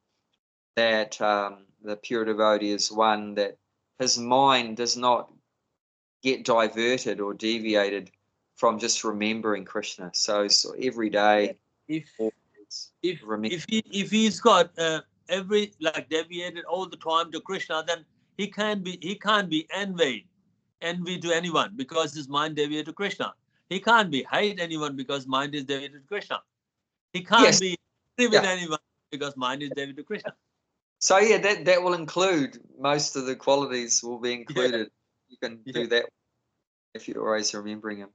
that the pure devotee is one that his mind does not get diverted or deviated from just remembering Krishna. So every day, if he's got every like deviated all the time to Krishna, then he can't be envy to anyone because his mind deviated to Krishna. He can't be hate anyone because mind is deviated to Krishna. He can't be angry with anyone because mind is deviated to Krishna. So yeah, that will include most of the qualities will be included. You can do that if you're always remembering him.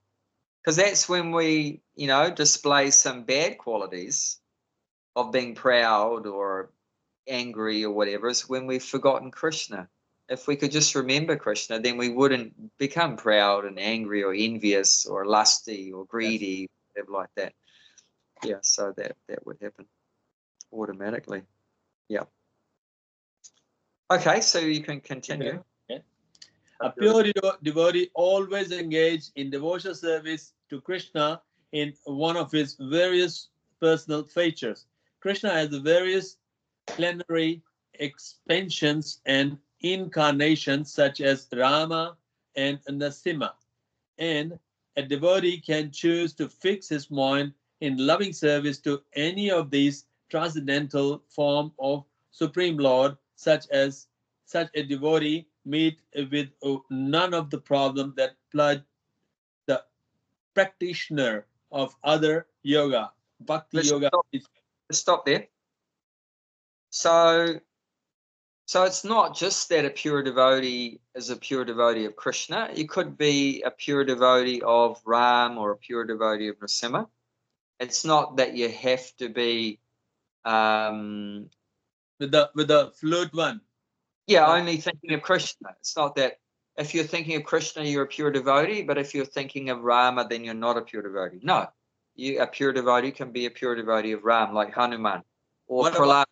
Because that's when we, display some bad qualities of being proud or angry or whatever, is when we've forgotten Krishna. If we could just remember Krishna, then we wouldn't become proud and angry or envious or lusty or greedy, whatever like that. Yeah, so that would happen automatically. Yeah. Okay, so you can continue. Yeah. A pure devotee always engaged in devotional service to Krishna in one of his various personal features. Krishna has the various plenary expansions and incarnations such as Rama and Narasimha, and a devotee can choose to fix his mind in loving service to any of these transcendental form of Supreme Lord, such a devotee meet with none of the problem that plague the practitioner of other yoga, bhakti yoga. Let's stop there. So it's not just that a pure devotee is a pure devotee of Krishna. You could be a pure devotee of Ram or a pure devotee of Narasimha. It's not that you have to be with the flute one. Yeah, only thinking of Krishna. It's not that if you're thinking of Krishna, you're a pure devotee, but if you're thinking of Rama, then you're not a pure devotee. No, a pure devotee can be a pure devotee of Ram, like Hanuman, or Prahlad.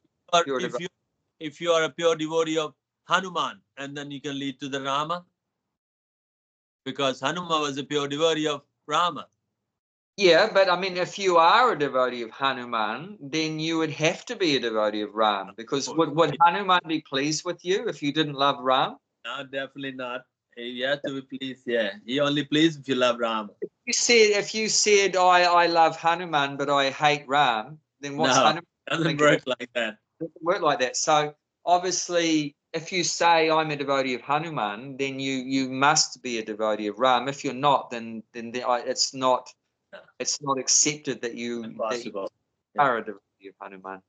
If you are a pure devotee of Hanuman, and then you can lead to the Rama, because Hanuman was a pure devotee of Rama. Yeah, but I mean, if you are a devotee of Hanuman, then you would have to be a devotee of Ram, because would Hanuman be pleased with you if you didn't love Ram? No, definitely not. You have to be pleased. Yeah, he only pleased if you love Ram. If you said I love Hanuman but I hate Ram, then what's Hanuman? Doesn't work like that. It doesn't work like that. So obviously, if you say I'm a devotee of Hanuman, then you must be a devotee of Ram. If you're not, then it's not accepted that you are a devotee of Hanuman.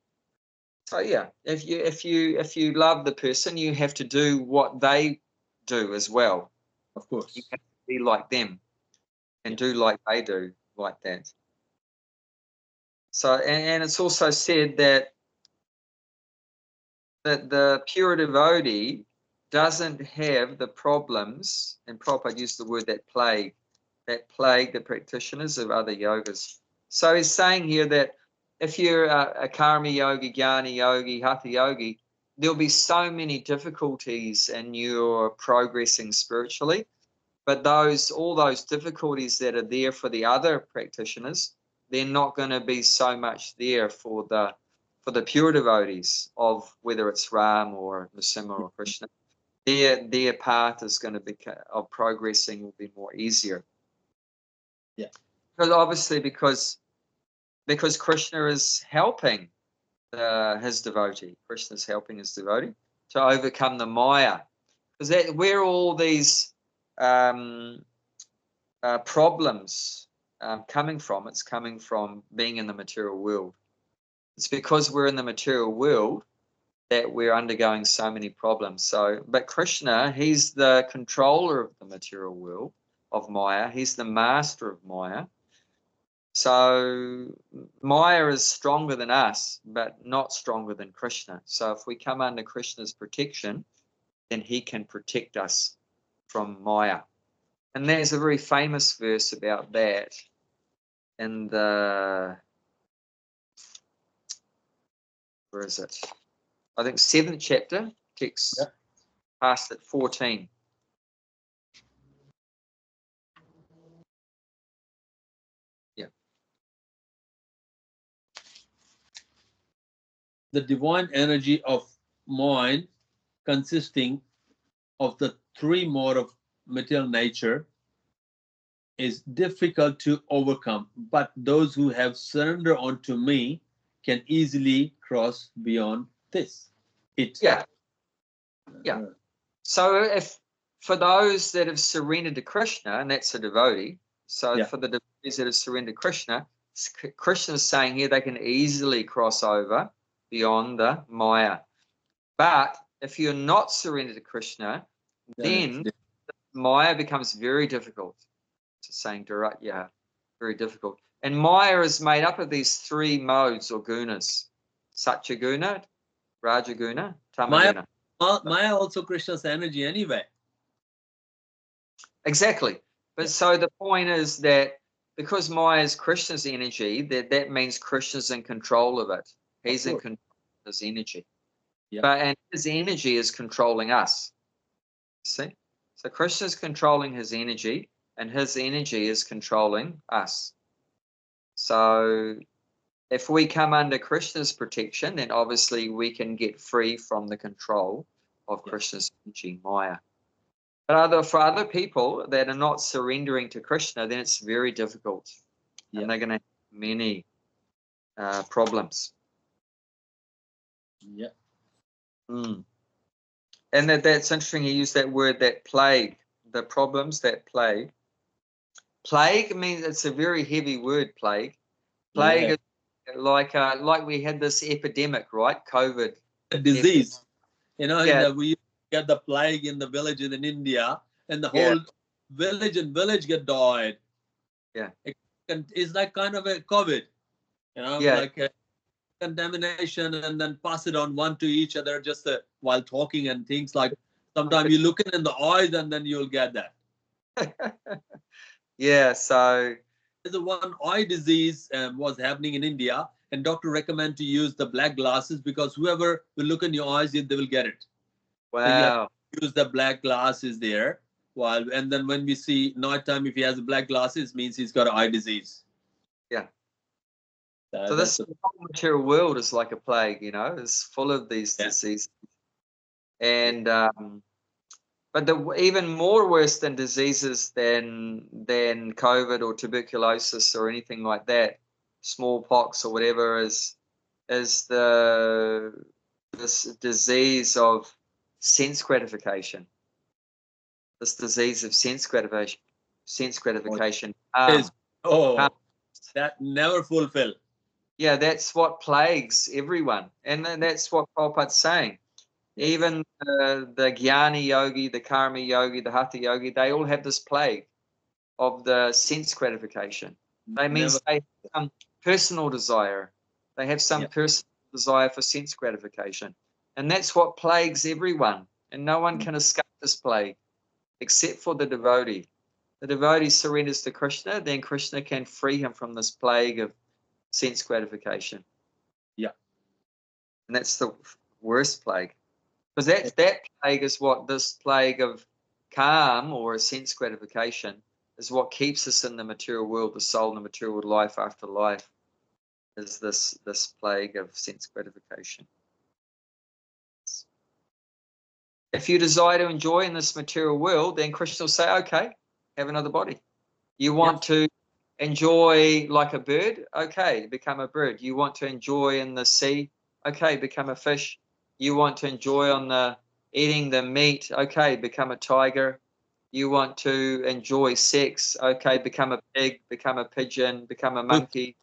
So yeah, if you love the person, you have to do what they do as well. Of course, you have to be like them and do like they do, like that. So and it's also said that the pure devotee doesn't have the problems, and Prabhupada used the word that plague the practitioners of other yogas. So he's saying here that if you're a karma yogi, jnana yogi, hatha yogi, there'll be so many difficulties in your progressing spiritually, but all those difficulties that are there for the other practitioners, they're not going to be so much there for the pure devotees of whether it's Ram or Narasimha or Krishna. Their path is going to be of progressing will be more easier. Yeah, because obviously because Krishna is helping his devotee. Krishna is helping his devotee to overcome the Maya, because where all these problems coming from. It's coming from being in the material world. It's because we're in the material world that we're undergoing so many problems. But Krishna, he's the controller of the material world of Maya. He's the master of Maya. So Maya is stronger than us, but not stronger than Krishna. So if we come under Krishna's protection, then he can protect us from Maya. And there's a very famous verse about that in the, where is it? I think 7th chapter, text past at 14. Yeah. The divine energy of mind consisting of the three mode of material nature is difficult to overcome, but those who have surrendered unto me can easily cross beyond this. Yeah. So if for those that have surrendered to Krishna, and that's a devotee, so for the devotees that have surrendered Krishna, Krishna is saying here they can easily cross over beyond the Maya. But if you're not surrendered to Krishna, then Maya becomes very difficult. It's saying direct, very difficult. And Maya is made up of these three modes or gunas: Satyaguna, Rajaguna, Tamaguna. Maya also Krishna's energy anyway. Exactly. But so the point is that because Maya is Krishna's energy, that means Krishna's in control of it. He's in control of his energy. And his energy is controlling us. See? So Krishna's controlling his energy, and his energy is controlling us. So if we come under Krishna's protection, then obviously we can get free from the control of Krishna's energy, Maya. But for other people that are not surrendering to Krishna, then it's very difficult. And they're going to have many problems. Yeah. And that's interesting. He used that word, that plague, the problems that plague. Plague means, it's a very heavy word, plague. Plague is like we had this epidemic, right? COVID. A disease. You know, we get the plague in the village in India, and the whole village get died. Yeah. It's like kind of a COVID, you know, like a contamination, and then pass it on one to each other just while talking and things like. Sometimes you look in the eyes and then you'll get that. So there's one eye disease was happening in India, and doctor recommend to use the black glasses because whoever will look in your eyes, they will get it. Wow. So you have to use the black glasses there. And then when we see nighttime, if he has black glasses, means he's got eye disease. Yeah. So this whole material world is like a plague, you know, it's full of these diseases. And but even more worse than diseases than COVID or tuberculosis or anything like that, smallpox or whatever, is this disease of sense gratification. This disease of sense gratification. That never fulfill. Yeah, that's what plagues everyone, and that's what Prabhupada's saying. Even the Jnani yogi, the Karma yogi, the Hatha yogi, they all have this plague of the sense gratification. They means they have some personal desire. They have some personal desire for sense gratification. And that's what plagues everyone. And no one can escape this plague except for the devotee. The devotee surrenders to Krishna, then Krishna can free him from this plague of sense gratification. Yeah. And that's the worst plague. Because that plague is what this plague of calm or sense gratification is what keeps us in the material world, the soul in the material world, life after life, is this plague of sense gratification. If you desire to enjoy in this material world, then Krishna will say, okay, have another body. You want to enjoy like a bird? Okay, become a bird. You want to enjoy in the sea? Okay, become a fish. You want to enjoy eating the meat? Okay, become a tiger. You want to enjoy sex? Okay, become a pig, become a pigeon, become a monkey.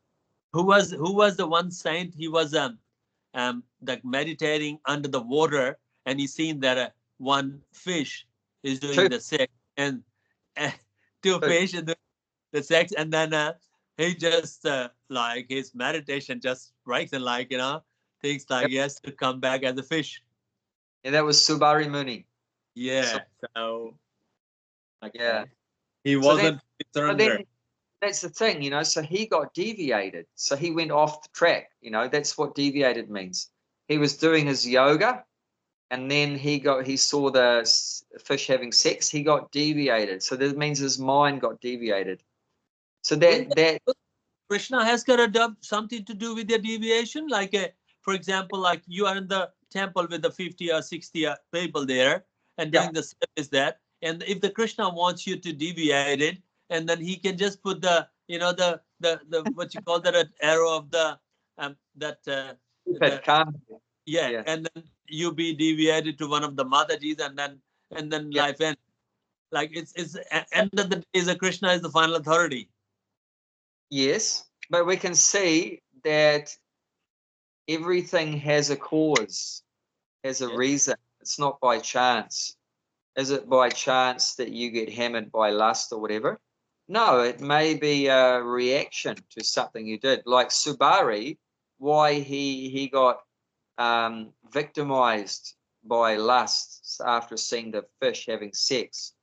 Who was the one saint? He was like meditating under the water, and he seen that one fish is doing the sex, and two fish in the sex, and then he just like his meditation just breaks, and like, you know, thinks like he has to come back as a fish. And that was Subari Muni. Yeah. So he wasn't surrendered. That's the thing, you know, so he got deviated. So he went off the track, you know, that's what deviated means. He was doing his yoga, and then he saw the fish having sex, he got deviated. So that means his mind got deviated. So that Krishna has got something to do with the deviation. Like, for example, like you are in the temple with the 50 or 60 people there, and doing the service that. And if the Krishna wants you to deviate it, and then he can just put the, the what you call that arrow of the Yeah. and then you be deviated to one of the Matajis, and then life ends. Like it's end of the day, is a Krishna is the final authority. Yes, but we can see that everything has a cause, has a reason. It's not by chance. Is it by chance that you get hammered by lust or whatever? No, it may be a reaction to something you did. Like Subari, why he got victimized by lust after seeing the fish having sex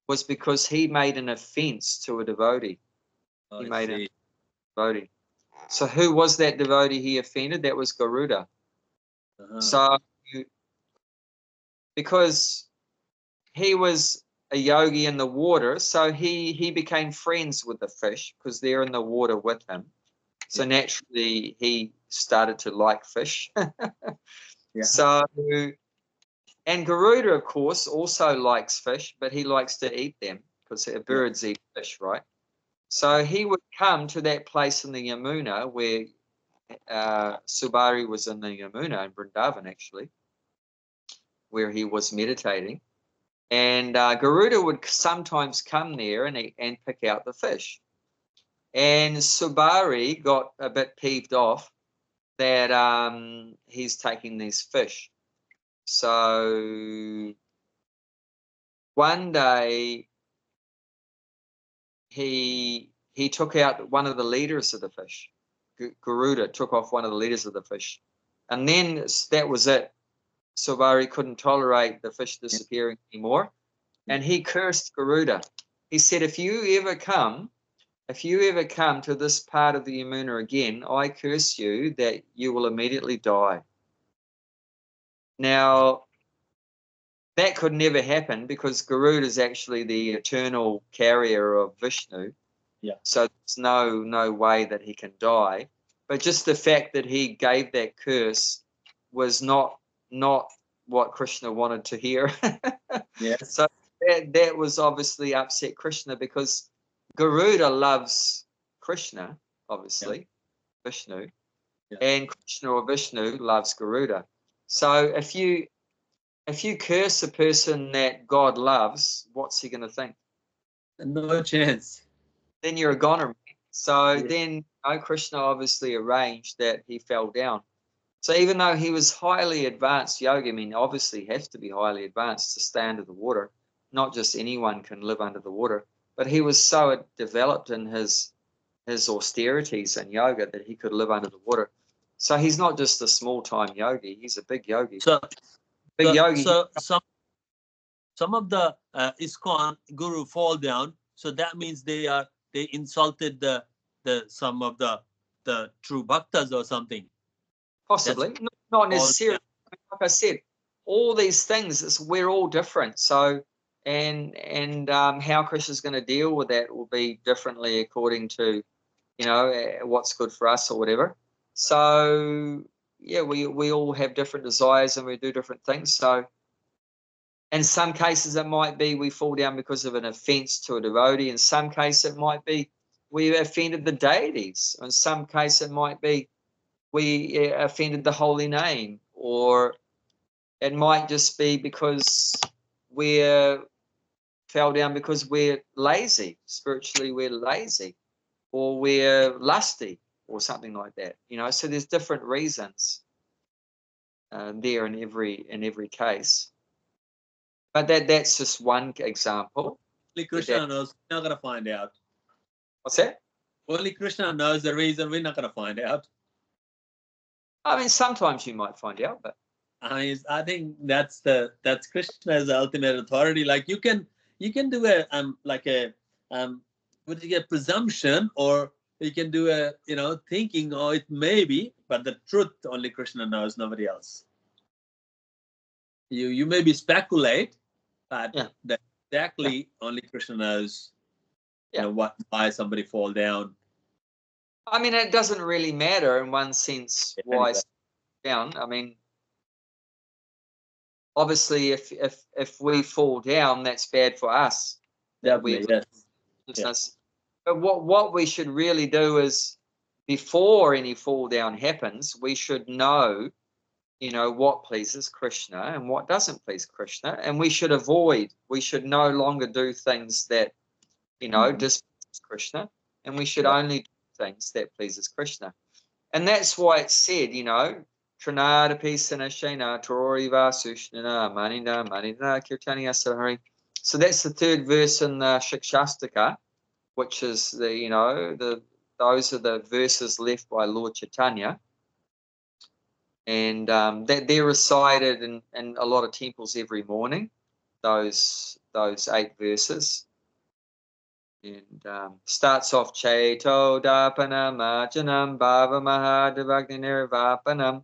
was because he made an offense to a devotee. He made a devotee. So who was that devotee he offended? That was Garuda. So because he was a yogi in the water, so he became friends with the fish because they're in the water with him. So naturally he started to like fish. So, and Garuda, of course, also likes fish, but he likes to eat them because birds eat fish, right? So he would come to that place in the Yamuna where Subari was in the Yamuna, in Vrindavan actually, where he was meditating. And Garuda would sometimes come there and pick out the fish. And Subari got a bit peeved off that he's taking these fish. So one day he took out one of the leaders of the fish. Garuda took off one of the leaders of the fish. And then that was it. Subari couldn't tolerate the fish disappearing anymore. And he cursed Garuda. He said, if you ever come to this part of the Yamuna again, I curse you that you will immediately die. Now, that could never happen because Garuda is actually the eternal carrier of Vishnu. So there's no way that he can die. But just the fact that he gave that curse was not what Krishna wanted to hear. So that was obviously upset Krishna because Garuda loves Krishna, obviously, Vishnu, and Krishna or Vishnu loves Garuda. So if you curse a person that God loves, what's he going to think? No chance. Then you're a goner. So then Krishna obviously arranged that he fell down. So even though he was highly advanced yogi, I mean, obviously has to be highly advanced to stay under the water. Not just anyone can live under the water. But he was so developed in his austerities and yoga that he could live under the water. So he's not just a small-time yogi. He's a big yogi. So yogi. So some of the ISKCON guru fall down. So that means they insulted the some of the true bhaktas or something. Possibly, not necessarily. Like I said, all these things, we're all different. So, and how Krishna's going to deal with that will be differently according to, what's good for us or whatever. So, we all have different desires and we do different things. So, in some cases, it might be we fall down because of an offense to a devotee. In some case, it might be we offended the deities. In some case, it might be we offended the holy name, or it might just be because we fell down because we're lazy. Spiritually, we're lazy, or we're lusty, or something like that. So there's different reasons there in every case. But that's just one example. Only Krishna knows. We're not going to find out. What's that? Only Krishna knows the reason. We're not going to find out. I mean, sometimes you might find out, but I think that's Krishna's ultimate authority. Like you can do a presumption, or you can do a thinking, or it may be, but the truth only Krishna knows, nobody else. You maybe speculate, but exactly only Krishna knows. Why somebody fall down. I mean, it doesn't really matter in one sense why down. I mean, obviously, if we fall down, that's bad for us. That we've Yes. But what we should really do is, before any fall down happens, we should know, what pleases Krishna and what doesn't please Krishna, and we should avoid. We should no longer do things that displeases Krishna, and we should only do things that pleases Krishna. And that's why it's said, Trinada Pisana Shena Tori Vasushnana Manina Manina Kirtaniya Sahari. So that's the third verse in the Shikshastaka, which is those are the verses left by Lord Chaitanya. And that they're recited in a lot of temples every morning, those 8 verses. And starts off Chaito Dapana Majanam Bhava Mahadavagni Nirvapanam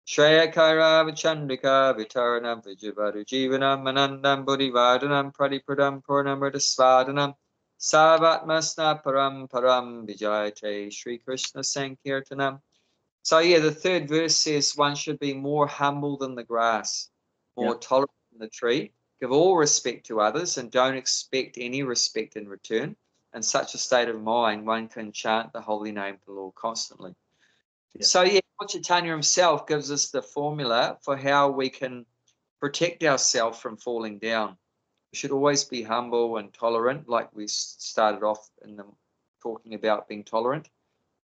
Shreya Kaira Vichandrika Vitaranam Vijivadu Jivanam Manandam Buddhivadhanam Pradipradam Purnamritasvadanam Savatmasna Param Param Vijayate Sri Krishna Sankirtanam. So the third verse says one should be more humble than the grass, more tolerant than the tree. Give all respect to others and don't expect any respect in return. In such a state of mind, one can chant the holy name of the Lord constantly. So Lord Chaitanya himself gives us the formula for how we can protect ourselves from falling down. We should always be humble and tolerant, like we started off in the talking about being tolerant.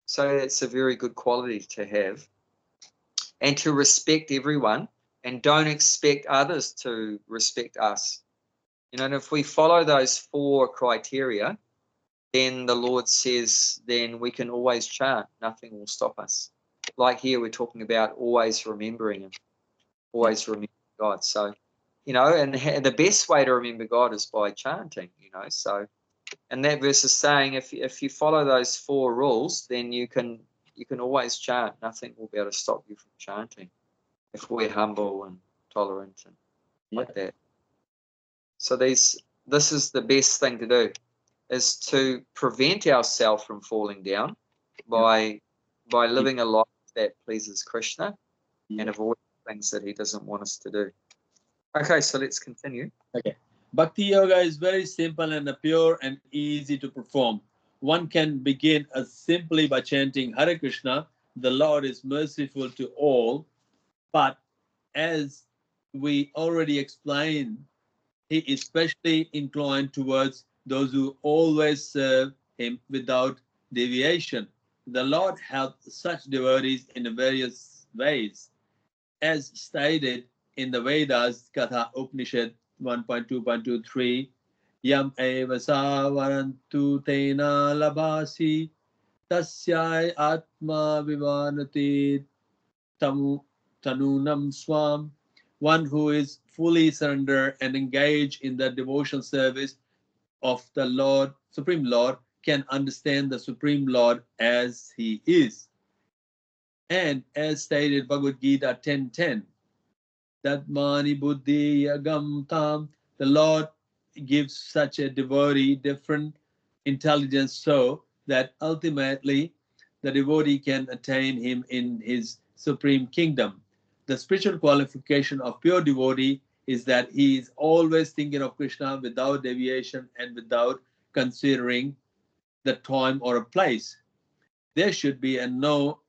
So it's a very good quality to have. And to respect everyone, and don't expect others to respect us. And if we follow those 4 criteria, then the Lord says, then we can always chant. Nothing will stop us. Like here, we're talking about always remembering Him, always remembering God. So, and the best way to remember God is by chanting, So, and that verse is saying, if you follow those 4 rules, then you can always chant. Nothing will be able to stop you from chanting if we're humble and tolerant and like that. So this is the best thing to do, is to prevent ourselves from falling down by living a life that pleases Krishna and avoid things that he doesn't want us to do. Okay, so let's continue. Okay. Bhakti Yoga is very simple and pure and easy to perform. One can begin simply by chanting Hare Krishna, the Lord is merciful to all. But as we already explained, He is especially inclined towards those who always serve Him without deviation. The Lord helps such devotees in various ways. As stated in the Vedas, Katha Upanishad 1.2.23, Yam eva savarantu tena labasi tasyai atma vivanati tanunam swam. One who is fully surrendered and engaged in the devotional service of the Lord, Supreme Lord, can understand the Supreme Lord as He is. And as stated Bhagavad Gita 10.10, Tatmani buddhi yagam tam, the Lord gives such a devotee different intelligence so that ultimately the devotee can attain Him in His supreme kingdom. The spiritual qualification of pure devotee is that he is always thinking of Krishna without deviation and without considering the time or a place. There should be no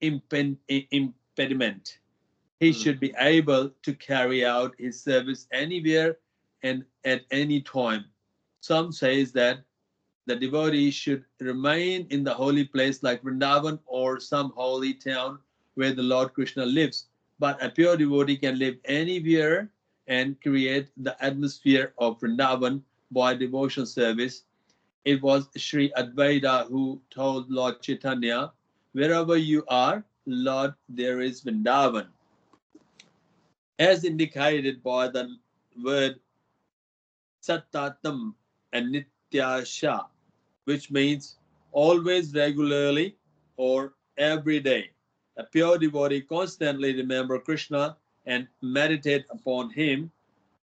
impediment. He should be able to carry out his service anywhere and at any time. Some says that the devotee should remain in the holy place like Vrindavan or some holy town where the Lord Krishna lives. But a pure devotee can live anywhere and create the atmosphere of Vrindavan by devotional service. It was Sri Advaita who told Lord Chaitanya, wherever you are, Lord, there is Vrindavan. As indicated by the word Satatam and Nityasha, which means always, regularly, or every day. A pure devotee constantly remember Krishna and meditate upon Him.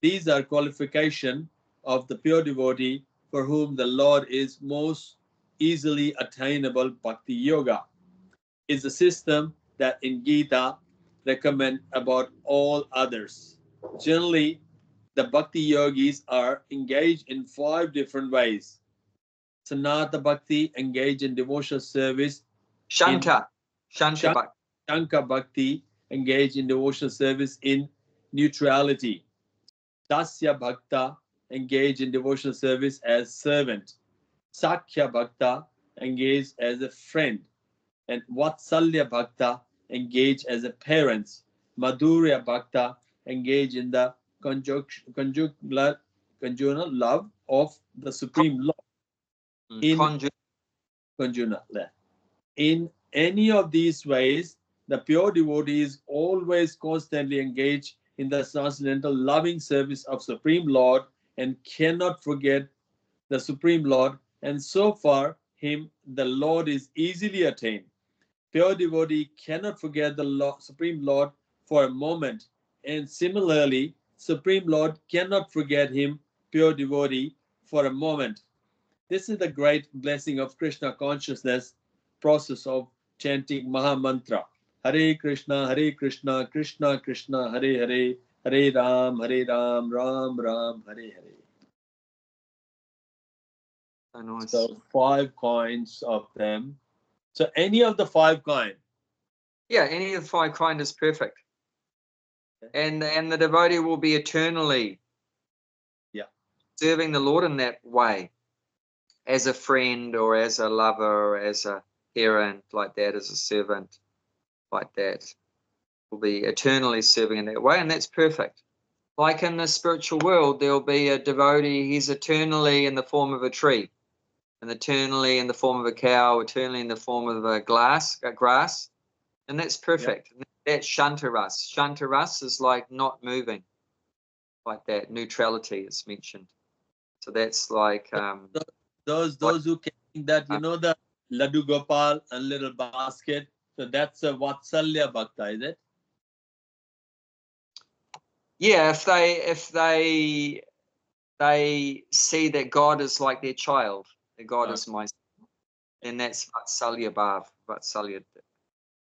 These are qualifications of the pure devotee for whom the Lord is most easily attainable. Bhakti Yoga is a system that in Gita recommend about all others. generally the bhakti yogis are engaged in 5 different ways. Sanata Bhakti, engage in devotional service. Shanta. Shanta Bhakti. Shanka Bhakti, engage in devotional service in neutrality. Dasya Bhakta, engage in devotional service as servant. Sakya Bhakta, engage as a friend. And Vatsalya Bhakta, engage as a parent. Madhurya Bhakta, engage in the conjugal love of the Supreme Lord. In any of these ways, the pure devotee is always constantly engaged in the transcendental loving service of Supreme Lord and cannot forget the Supreme Lord, and so far him the Lord is easily attained. Pure devotee cannot forget the Supreme Lord for a moment, and similarly, Supreme Lord cannot forget him, pure devotee, for a moment. This is the great blessing of Krishna consciousness process of chanting Maha Mantra. Hare Krishna, Krishna Krishna, Hare Hare, Hare Ram, Ram Ram, Hare Hare. Oh, nice. So 5 coins of them. So any of the 5 coins. Yeah, any of the 5 kind is perfect. And the devotee will be eternally serving the Lord in that way, as a friend or as a lover or as a parent, like that, as a servant, like that. Will be eternally serving in that way, and that's perfect. Like in the spiritual world, there'll be a devotee, he's eternally in the form of a tree, and eternally in the form of a cow, eternally in the form of a grass, and that's perfect. Yep. That's Shantaras. Shantaras is like not moving, like that. Neutrality is mentioned. So that's like those who think that the Laddu Gopal and little basket. So that's a Vatsalya Bhakta, is it? Yeah, if they see that God is like their child, that God is my son, then that's Vatsalya Bhav, Vatsalya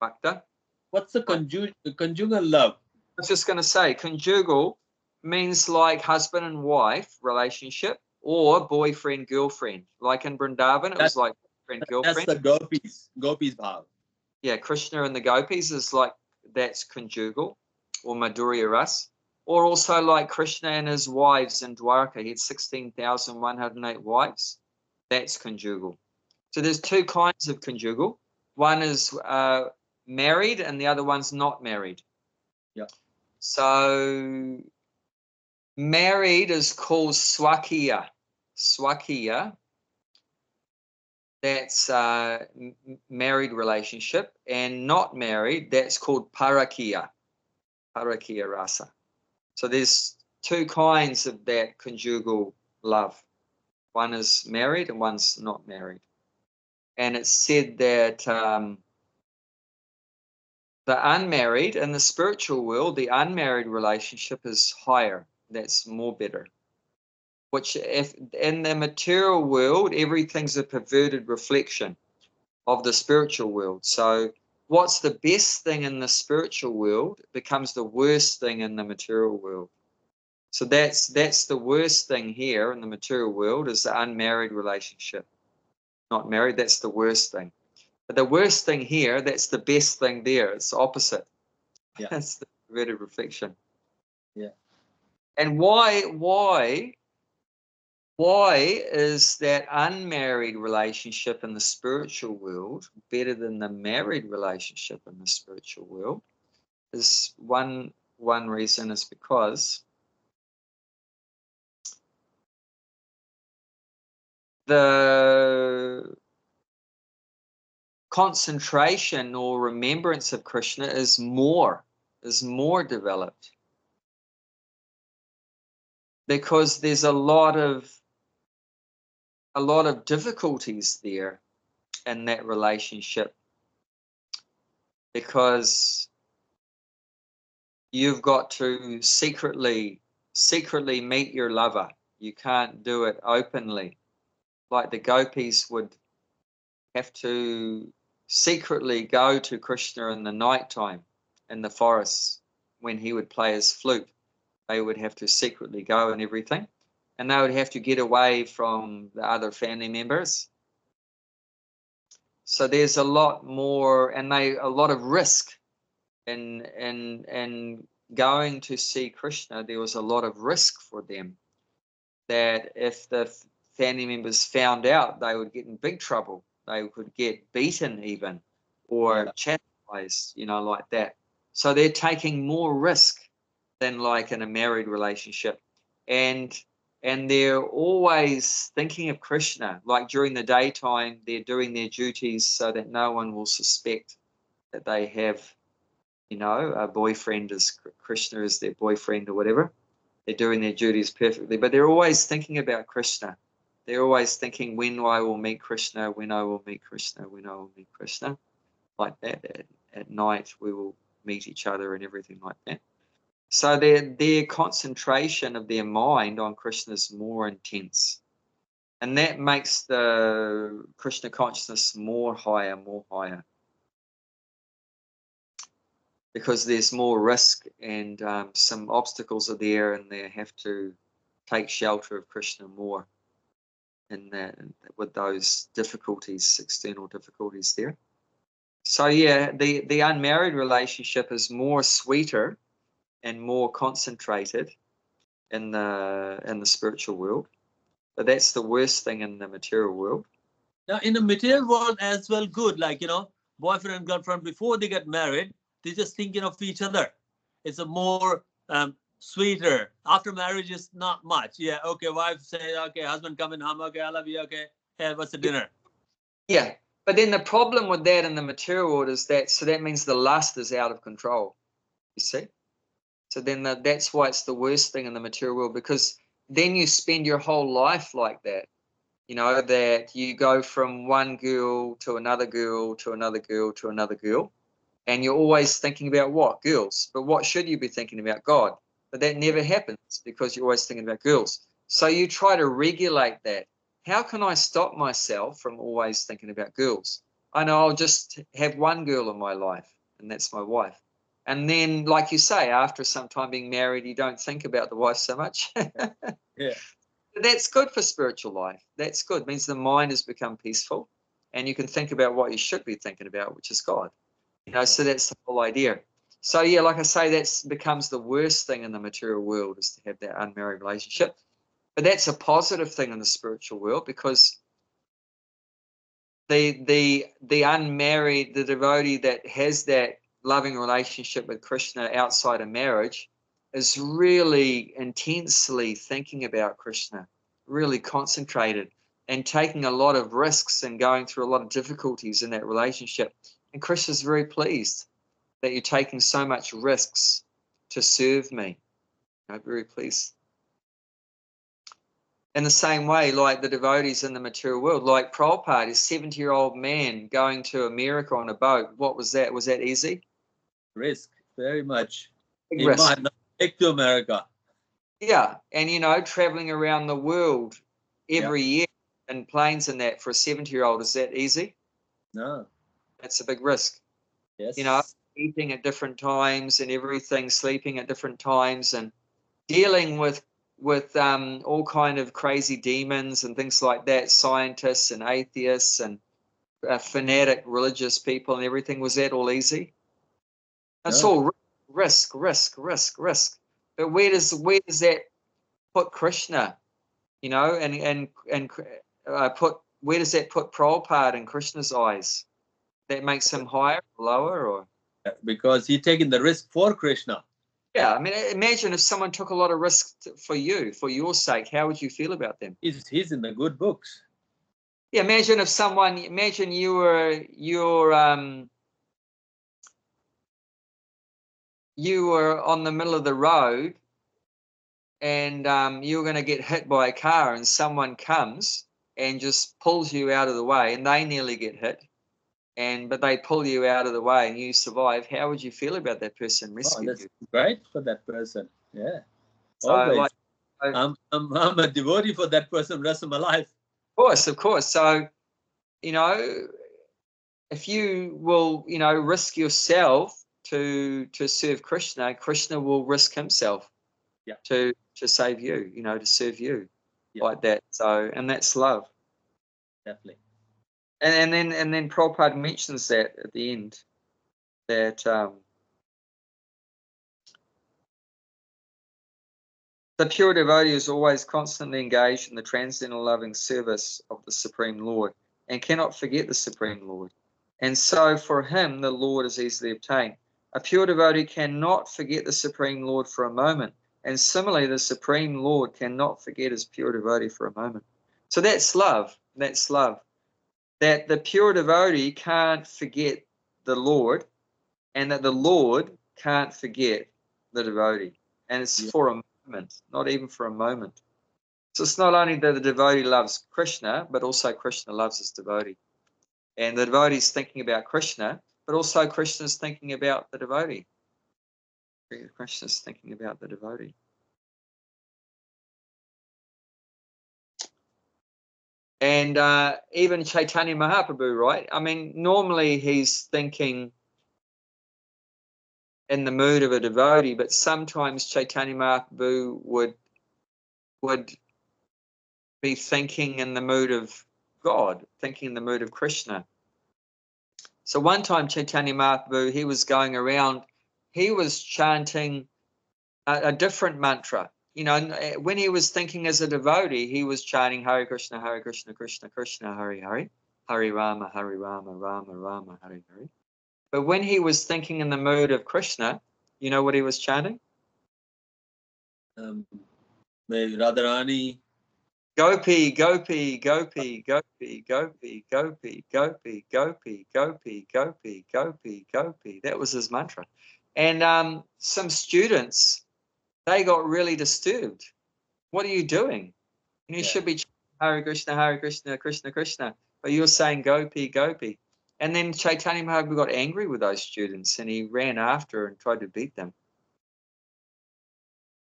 Bhakta. What's the conjugal love? I was just going to say, conjugal means like husband and wife relationship or boyfriend, girlfriend. Like in Vrindavan, it was like boyfriend, girlfriend. That's the Gopis Bhav. Yeah, Krishna and the Gopis is like, that's conjugal, or Madhurya Ras. Or also like Krishna and his wives in Dwarka. He had 16,108 wives. That's conjugal. So there's 2 kinds of conjugal. One is married and the other one's not married. Yeah. So married is called swakiya. Swakiya. That's married relationship. And not married, that's called parakiya. Parakiya rasa. So there's 2 kinds of that conjugal love. One is married and one's not married. And it's said that the unmarried, in the spiritual world, the unmarried relationship is higher. That's more better. Which, if in the material world, everything's a perverted reflection of the spiritual world. So what's the best thing in the spiritual world becomes the worst thing in the material world. So that's the worst thing here in the material world is the unmarried relationship. Not married, that's the worst thing. But the worst thing here, that's the best thing there. It's the opposite. Yeah. That's the perverted reflection. Yeah. And why is that unmarried relationship in the spiritual world better than the married relationship in the spiritual world? Is one reason is because the concentration or remembrance of Krishna is more developed, because there's a lot of difficulties there in that relationship, because you've got to secretly meet your lover. You can't do it openly, like the gopis would have to secretly go to Krishna in the nighttime in the forests when he would play his flute. They would have to secretly go and everything. And they would have to get away from the other family members. So there's a lot more, and a lot of risk in going to see Krishna. There was a lot of risk for them, that if the family members found out, they would get in big trouble. They could get beaten even, or chastised, like that. So they're taking more risk than like in a married relationship. And they're always thinking of Krishna. Like during the daytime, they're doing their duties so that no one will suspect that they have, a boyfriend, as Krishna is their boyfriend or whatever. They're doing their duties perfectly, but they're always thinking about Krishna. They're always thinking, when I will meet Krishna, when I will meet Krishna, when I will meet Krishna. Like that. At night, we will meet each other and everything like that. So their concentration of their mind on Krishna is more intense. And that makes the Krishna consciousness more higher. Because there's more risk, and some obstacles are there, and they have to take shelter of Krishna more in that, with those difficulties, external difficulties there. So yeah, the unmarried relationship is more sweeter and more concentrated in the spiritual world, but that's the worst thing in the material world. Now, in the material world as well, good, like, boyfriend and girlfriend, before they get married, they're just thinking of each other. It's a more sweeter. After marriage is not much. Yeah, okay, wife say, okay, husband come in, okay, I love you, okay, hey, what's the dinner? Yeah, but then the problem with that in the material world is that means the lust is out of control, you see? So then that's why it's the worst thing in the material world, because then you spend your whole life like that. That you go from one girl to another girl to another girl to another girl, and you're always thinking about what? Girls. But what should you be thinking about? God. But that never happens because you're always thinking about girls. So you try to regulate that. How can I stop myself from always thinking about girls? I know I'll just have one girl in my life, and that's my wife. And then, like you say, after some time being married, you don't think about the wife so much. Yeah. That's good for spiritual life. That's good. It means the mind has become peaceful, and you can think about what you should be thinking about, which is God. So that's the whole idea. So yeah, like I say, that becomes the worst thing in the material world, is to have that unmarried relationship. But that's a positive thing in the spiritual world, because the unmarried, the devotee that has that loving relationship with Krishna outside of marriage, is really intensely thinking about Krishna, really concentrated, and taking a lot of risks and going through a lot of difficulties in that relationship. And Krishna's very pleased that you're taking so much risks to serve me. I'm very pleased. In the same way, like the devotees in the material world, like Prabhupada, his 70-year-old man going to America on a boat. What was that? Was that easy? Risk, very much. Big He risk. might not take to America. Yeah, and traveling around the world every year in planes and that, for a 70-year-old, is that easy? No. That's a big risk. Yes. Eating at different times and everything, sleeping at different times, and dealing with all kind of crazy demons and things like that, scientists and atheists and fanatic religious people and everything. Was that all easy? It's all risk. But where does that put Krishna? And where does that put Prabhupada in Krishna's eyes? That makes him higher or lower, or? Because he's taking the risk for Krishna. Yeah, I mean, imagine if someone took a lot of risk for you, for your sake. How would you feel about them? He's in the good books. Yeah, imagine you were on the middle of the road, and you were going to get hit by a car, and someone comes and just pulls you out of the way, and they nearly get hit, but they pull you out of the way and you survive. How would you feel about that person rescuing you? Great for that person. Yeah. So, always. I'm a devotee for that person the rest of my life. Of course. So, if you will, risk yourself to serve Krishna, Krishna will risk himself to save you, you know, to serve you, Yeah. like that. So, and that's love. Definitely. And then Prabhupada mentions that at the end, that the pure devotee is always constantly engaged in the transcendental loving service of the Supreme Lord and cannot forget the Supreme Lord. And so for him, the Lord is easily obtained. A pure devotee cannot forget the Supreme Lord for a moment. And similarly, the Supreme Lord cannot forget his pure devotee for a moment. So that's love. That's love. That the pure devotee can't forget the Lord, and that the Lord can't forget the devotee. And it's for a moment, not even for a moment. So it's not only that the devotee loves Krishna, but also Krishna loves his devotee. And the devotee is thinking about Krishna, but also Krishna is thinking about the devotee. Krishna is thinking about the devotee. And even Chaitanya Mahaprabhu, right? I mean, normally he's thinking in the mood of a devotee, but sometimes Chaitanya Mahaprabhu would be thinking in the mood of God, thinking in the mood of Krishna. So one time Chaitanya Mahaprabhu, he was going around, he was chanting a different mantra. You know, when he was thinking as a devotee, he was chanting Hare Krishna, Krishna Krishna, Hare Hare, Hare Rama, Rama Rama, Hare Hare. But when he was thinking in the mood of Krishna, you know what he was chanting? Radharani. Gopi, Gopi, Gopi, Gopi, Gopi, Gopi, Gopi, Gopi, Gopi, Gopi, Gopi, Gopi. That was his mantra. And some students, they got really disturbed. What are you doing? You should be Hare Krishna, Krishna Krishna. But you're saying Gopi, Gopi. And then Chaitanya Mahaprabhu got angry with those students and he ran after and tried to beat them.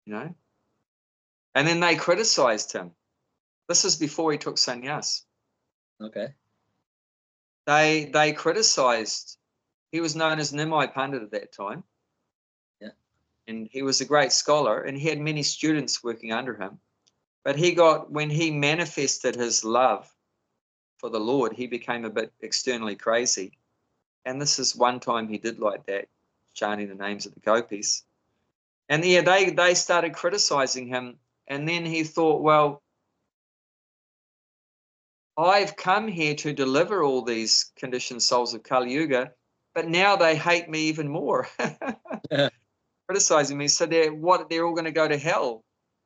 You know? And then they criticized him. This is before he took sannyas. Okay. They criticized. He was known as Nimai Pandit at that time. Yeah. And he was a great scholar and he had many students working under him. But when he manifested his love for the Lord, he became a bit externally crazy. And this is one time he did like that, chanting the names of the gopis. And yeah, they started criticizing him. And then he thought, well, I've come here to deliver all these conditioned souls of Kali Yuga, but now they hate me even more. Criticizing me. So they're all going to go to hell.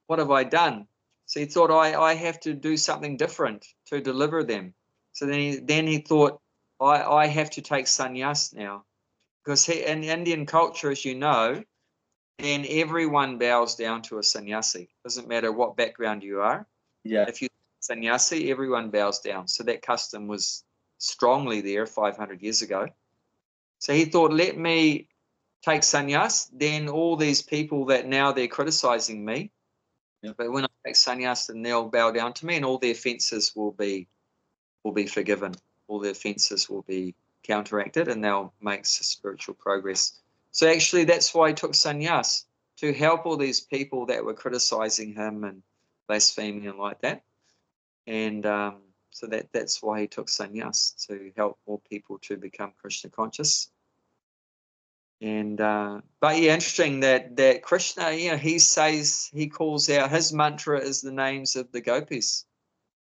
What have I done? So he thought, I have to do something different to deliver them. So then he thought, I have to take sannyas now. Because in Indian culture, as you know, then everyone bows down to a sannyasi. Doesn't matter what background you are. Yeah. If you sannyasi, everyone bows down. So that custom was strongly there 500 years ago. So he thought, let me take sannyas, then all these people that now they're criticizing me, but when I take sannyas, then they'll bow down to me and all their offenses will be forgiven. All their offenses will be counteracted and they'll make spiritual progress. So actually that's why he took sannyas, to help all these people that were criticizing him and blaspheming and like that. And so that's why he took sannyas, to help more people to become Krishna conscious. And but yeah, interesting that Krishna, you know, he calls out, his mantra is the names of the gopis.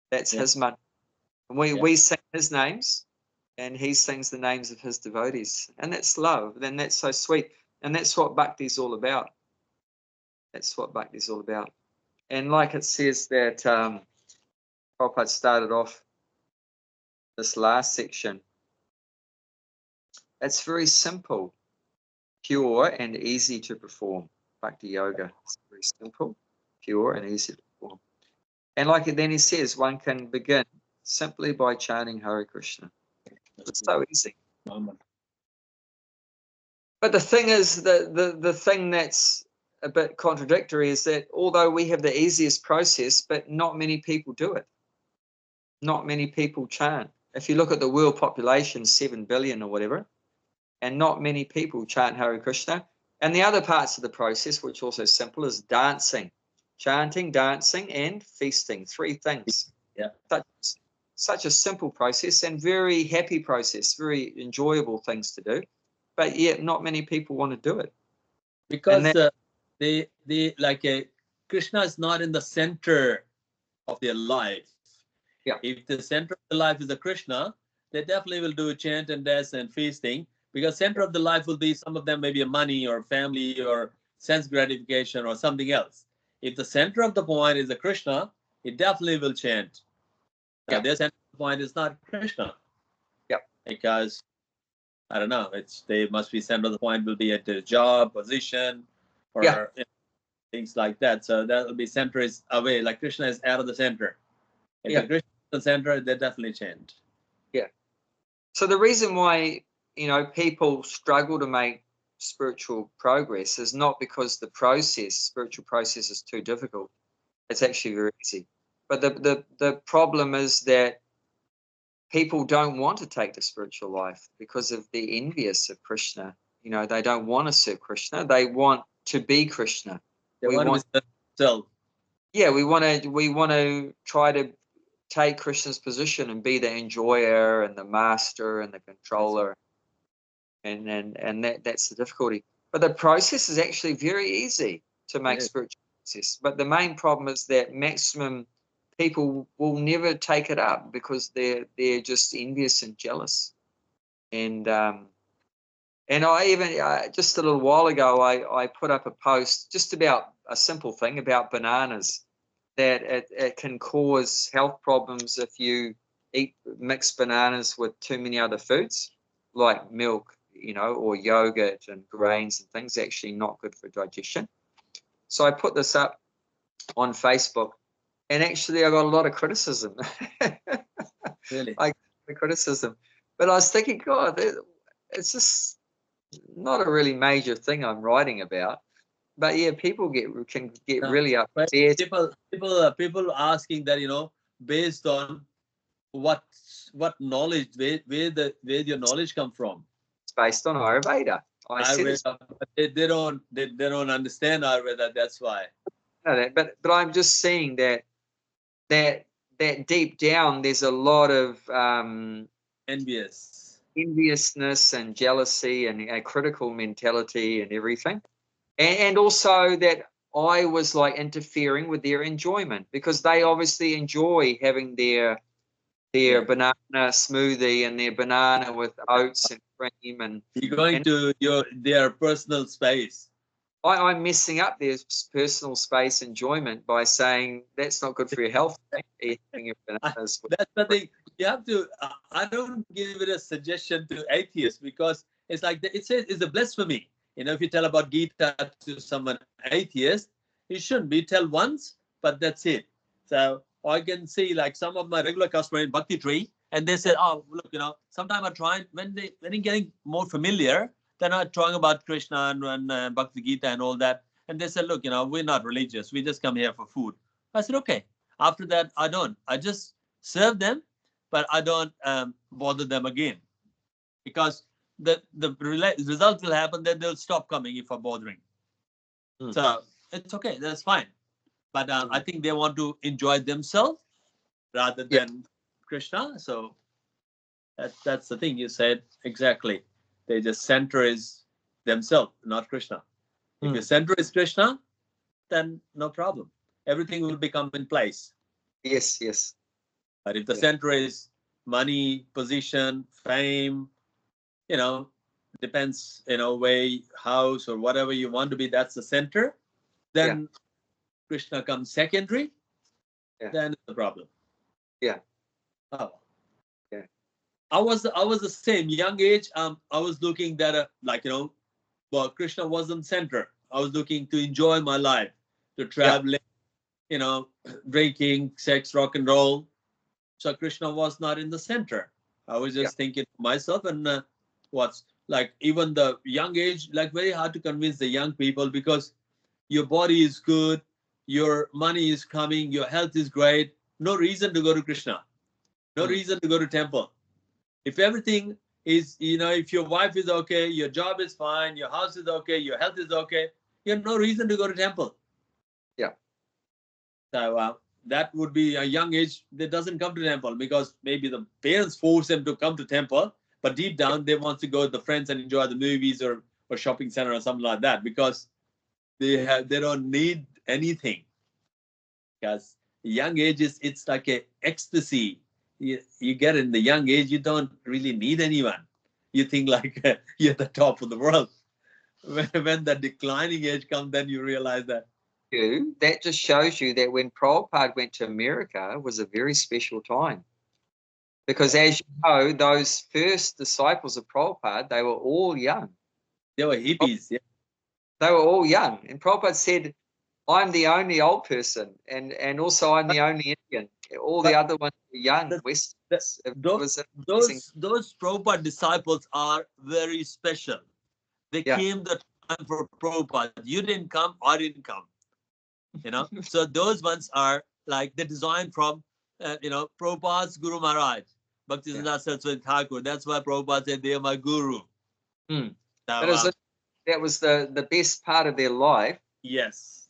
That's his mantra. And we sing his names and he sings the names of his devotees. And that's love. And that's so sweet. And that's what bhakti is all about. That's what bhakti is all about. And like it says that Prabhupada started off this last section, it's very simple, pure and easy to perform. Bhakti yoga. It's very simple, pure and easy to perform. And like then he says, one can begin simply by chanting Hare Krishna. It's so easy. But the thing is, the thing that's a bit contradictory is that although we have the easiest process, but not many people do it. Not many people chant. If you look at the world population, 7 billion or whatever, and not many people chant Hare Krishna. And the other parts of the process, which are also simple, is dancing, chanting, dancing, and feasting. 3 things. Yeah. Such a simple process and very happy process, very enjoyable things to do. But yet not many people want to do it. Because they like Krishna is not in the center of their life. Yeah. If the center of the life is the Krishna, they definitely will do chant and dance and feasting, because center of the life will be, some of them maybe a money or family or sense gratification or something else. If the center of the point is the Krishna, it definitely will chant. Now, their center of the point is not Krishna. Yeah. Because I don't know, they must be center of the point will be at their job, position, or you know, things like that. So that will be center is away, like Krishna is out of the center. If the Krishna is the center, they definitely chant. Yeah. So the reason why, you know, people struggle to make spiritual progress is not because the spiritual process is too difficult. It's actually very easy. But the problem is that people don't want to take the spiritual life because of they're envious of Krishna. You know, they don't want to serve Krishna. They want to be Krishna. They want to be self. Yeah, we want to try to take Krishna's position and be the enjoyer and the master and the controller. And that's the difficulty. But the process is actually very easy to make spiritual process. But the main problem is that maximum people will never take it up because they're just envious and jealous. And I even just a little while ago I put up a post just about a simple thing about bananas, that it can cause health problems if you eat mixed bananas with too many other foods like milk, you know, or yogurt and grains and things. Actually not good for digestion. So I put this up on Facebook, and actually I got a lot of criticism. Really? I got the criticism. But I was thinking, God, it's just not a really major thing I'm writing about. But yeah, people can get really upset. People asking that, you know, based on what knowledge, where your knowledge come from. It's based on Ayurveda. Ayurveda, they don't understand Ayurveda. That's why. But I'm just saying that deep down there's a lot of enviousness and jealousy and a critical mentality and everything, and also that I was like interfering with their enjoyment, because they obviously enjoy having their banana smoothie and their banana with oats and cream, and you're going to their personal space. I'm messing up their personal space enjoyment by saying that's not good for your health. That's the thing. You have to. I don't give it a suggestion to atheists, because it's like it says it's a blasphemy. You know, if you tell about Gita to someone atheist, you shouldn't be. Tell once, but that's it. So I can see like some of my regular customers in Bhakti Tree, and they said, "Oh, look, you know, sometimes I try when they're getting more familiar, they're not talking about Krishna and Bhagavad Gita and all that, and they said, look, you know, we're not religious. We just come here for food." I said, okay. After that, I just serve them, but I don't bother them again, because the result will happen that they'll stop coming if I'm bothering. So it's okay, that's fine. But I think they want to enjoy themselves rather than Krishna. So that's the thing you said exactly. They just center is themselves, not Krishna. If your center is Krishna, then no problem. Everything will become in place. Yes. But if the center is money, position, fame, you know, depends, you know, way, house, or whatever you want to be, that's the center. Then Krishna comes secondary. Then it's the problem. Yeah. Oh. Yeah. I was the same young age. I was looking that like, you know, well, Krishna wasn't center. I was looking to enjoy my life, to traveling, you know, drinking, sex, rock and roll. So Krishna was not in the center. I was just thinking to myself, and what's like even the young age, like very hard to convince the young people, because your body is good, your money is coming, your health is great. No reason to go to Krishna. No reason to go to temple. If everything is, if your wife is okay, your job is fine, your house is okay, your health is okay, you have no reason to go to temple. Yeah. So that would be a young age that doesn't come to temple because maybe the parents force them to come to temple, but deep down they want to go with the friends and enjoy the movies or shopping center or something like that because they don't need anything. Because young age it's like a ecstasy. You get in the young age, you don't really need anyone. You think like you're the top of the world. When the declining age comes, then you realize that. That just shows you that when Prabhupada went to America, it was a very special time. Because as you know, those first disciples of Prabhupada, they were all young. They were hippies, yeah. They were all young. And Prabhupada said, I'm the only old person, and also I'm the only Indian. All the other ones were young Westerns. Those Prabhupada disciples are very special. They came the time for Prabhupada. You didn't come, I didn't come. So those ones are like the design from, Prabhupada's Guru Maharaj, Bhaktisiddhanta Saraswati Thakur. That's why Prabhupada said they are my guru. So, that was the best part of their life. Yes.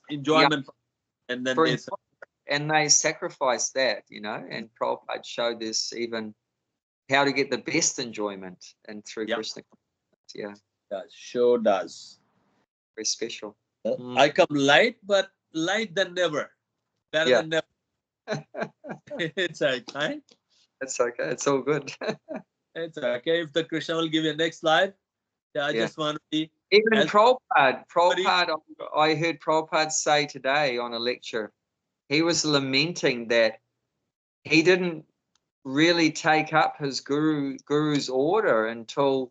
Enjoyment. And then they sacrificed that, and Prabhupada showed this even how to get the best enjoyment and through Krishna. Yeah. That sure does. Very special. I come late, but late than never. Better than never. It's okay. It's okay. It's all good. It's okay. If the Krishna will give you next slide. I just want to be. Even Prabhupada, I heard Prabhupada say today on a lecture, he was lamenting that he didn't really take up his guru's order until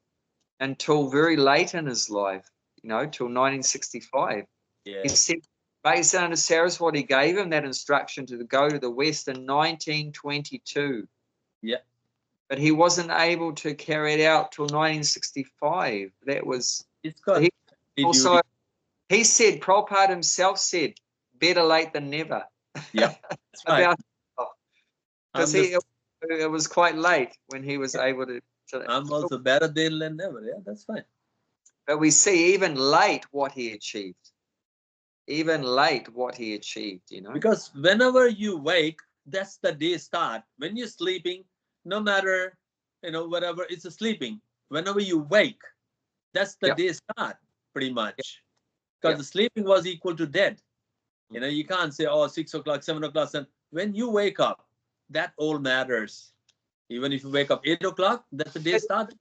very late in his life, till 1965. Yeah. He said Bhaktisiddhanta Saraswati gave him that instruction to go to the West in 1922. Yeah. But he wasn't able to carry it out till 1965. That was he said, Prabhupada himself said, better late than never. Yeah, that's right. Because it was quite late when he was able to. I'm also better than never. Yeah, that's fine. But we see even late what he achieved. Because whenever you wake, that's the day start. When you're sleeping, no matter, whatever, it's a sleeping. Whenever you wake, that's the day start, pretty much. Because the sleeping was equal to dead. You can't say, 6 o'clock, 7 o'clock. When you wake up, that all matters. Even if you wake up 8 o'clock, that's the day start.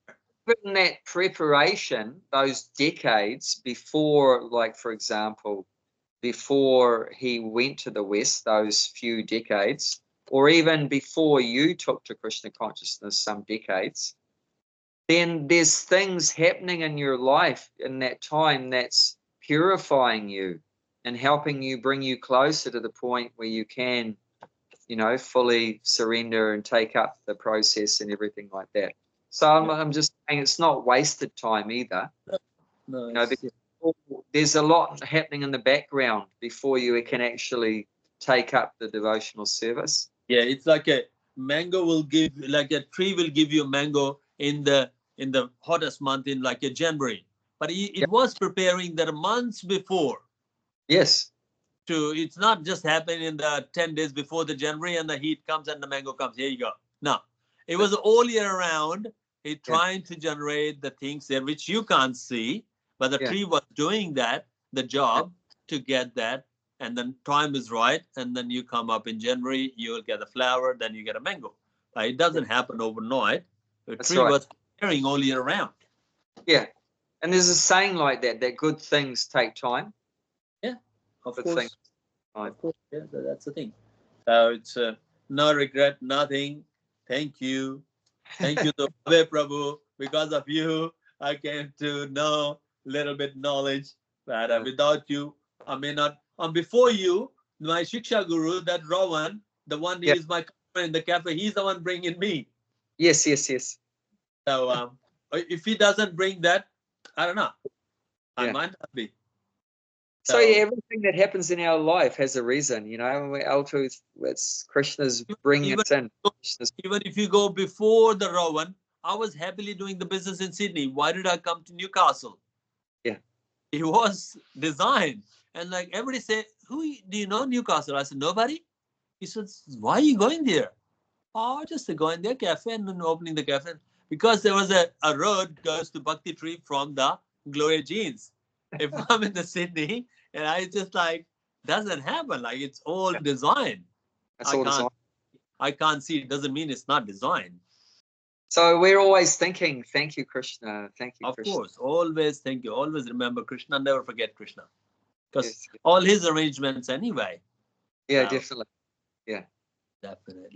In that preparation, those decades before, like, for example, before he went to the West, those few decades, or even before you took to Krishna consciousness some decades, then there's things happening in your life in that time that's purifying you and helping you, bring you closer to the point where you can, fully surrender and take up the process and everything like that. So I'm just saying it's not wasted time either. No, there's a lot happening in the background before you can actually take up the devotional service. Yeah, it's like a mango will give, like a tree will give you mango in the hottest month in like a January. But it was preparing that months before. Yes. It's not just happening in the 10 days before the January and the heat comes and the mango comes. Here you go. No, it was all year round. It trying to generate the things there which you can't see, but the tree was doing that, the job to get that, and then time is right, and then you come up in January, you will get a flower, then you get a mango. It doesn't happen overnight. The tree was preparing all year round. Yeah, and there's a saying like that good things take time. Yeah, of course. Of course, yeah, that's the thing. So it's no regret, nothing. Thank you. Thank you to Prabhu. Because of you, I came to know a little bit knowledge. But without you, I may not. Before you, my Shiksha Guru, that Ravan, the one who is my customer in the cafe, he's the one bringing me. Yes. So if he doesn't bring that, I don't know. I might not be. So everything that happens in our life has a reason, it's Krishna's bringing us in. Even if you go before the Ravan, I was happily doing the business in Sydney. Why did I come to Newcastle? Yeah. It was designed. And like everybody said, do you know Newcastle? I said, nobody. He said, why are you going there? Oh, just going there, cafe, and then opening the cafe. Because there was a road goes to Bhakti Tree from the Gloria Jeans. If I'm in the Sydney, and I just like, doesn't happen. Like it's all designed. That's all design. I can't see it. Doesn't mean it's not designed. So we're always thinking, thank you, Krishna. Thank you, Of Krishna. course, always thank you. Always remember Krishna. Never forget Krishna. Because Yes. all his arrangements anyway. Yeah, definitely. Yeah. Definitely.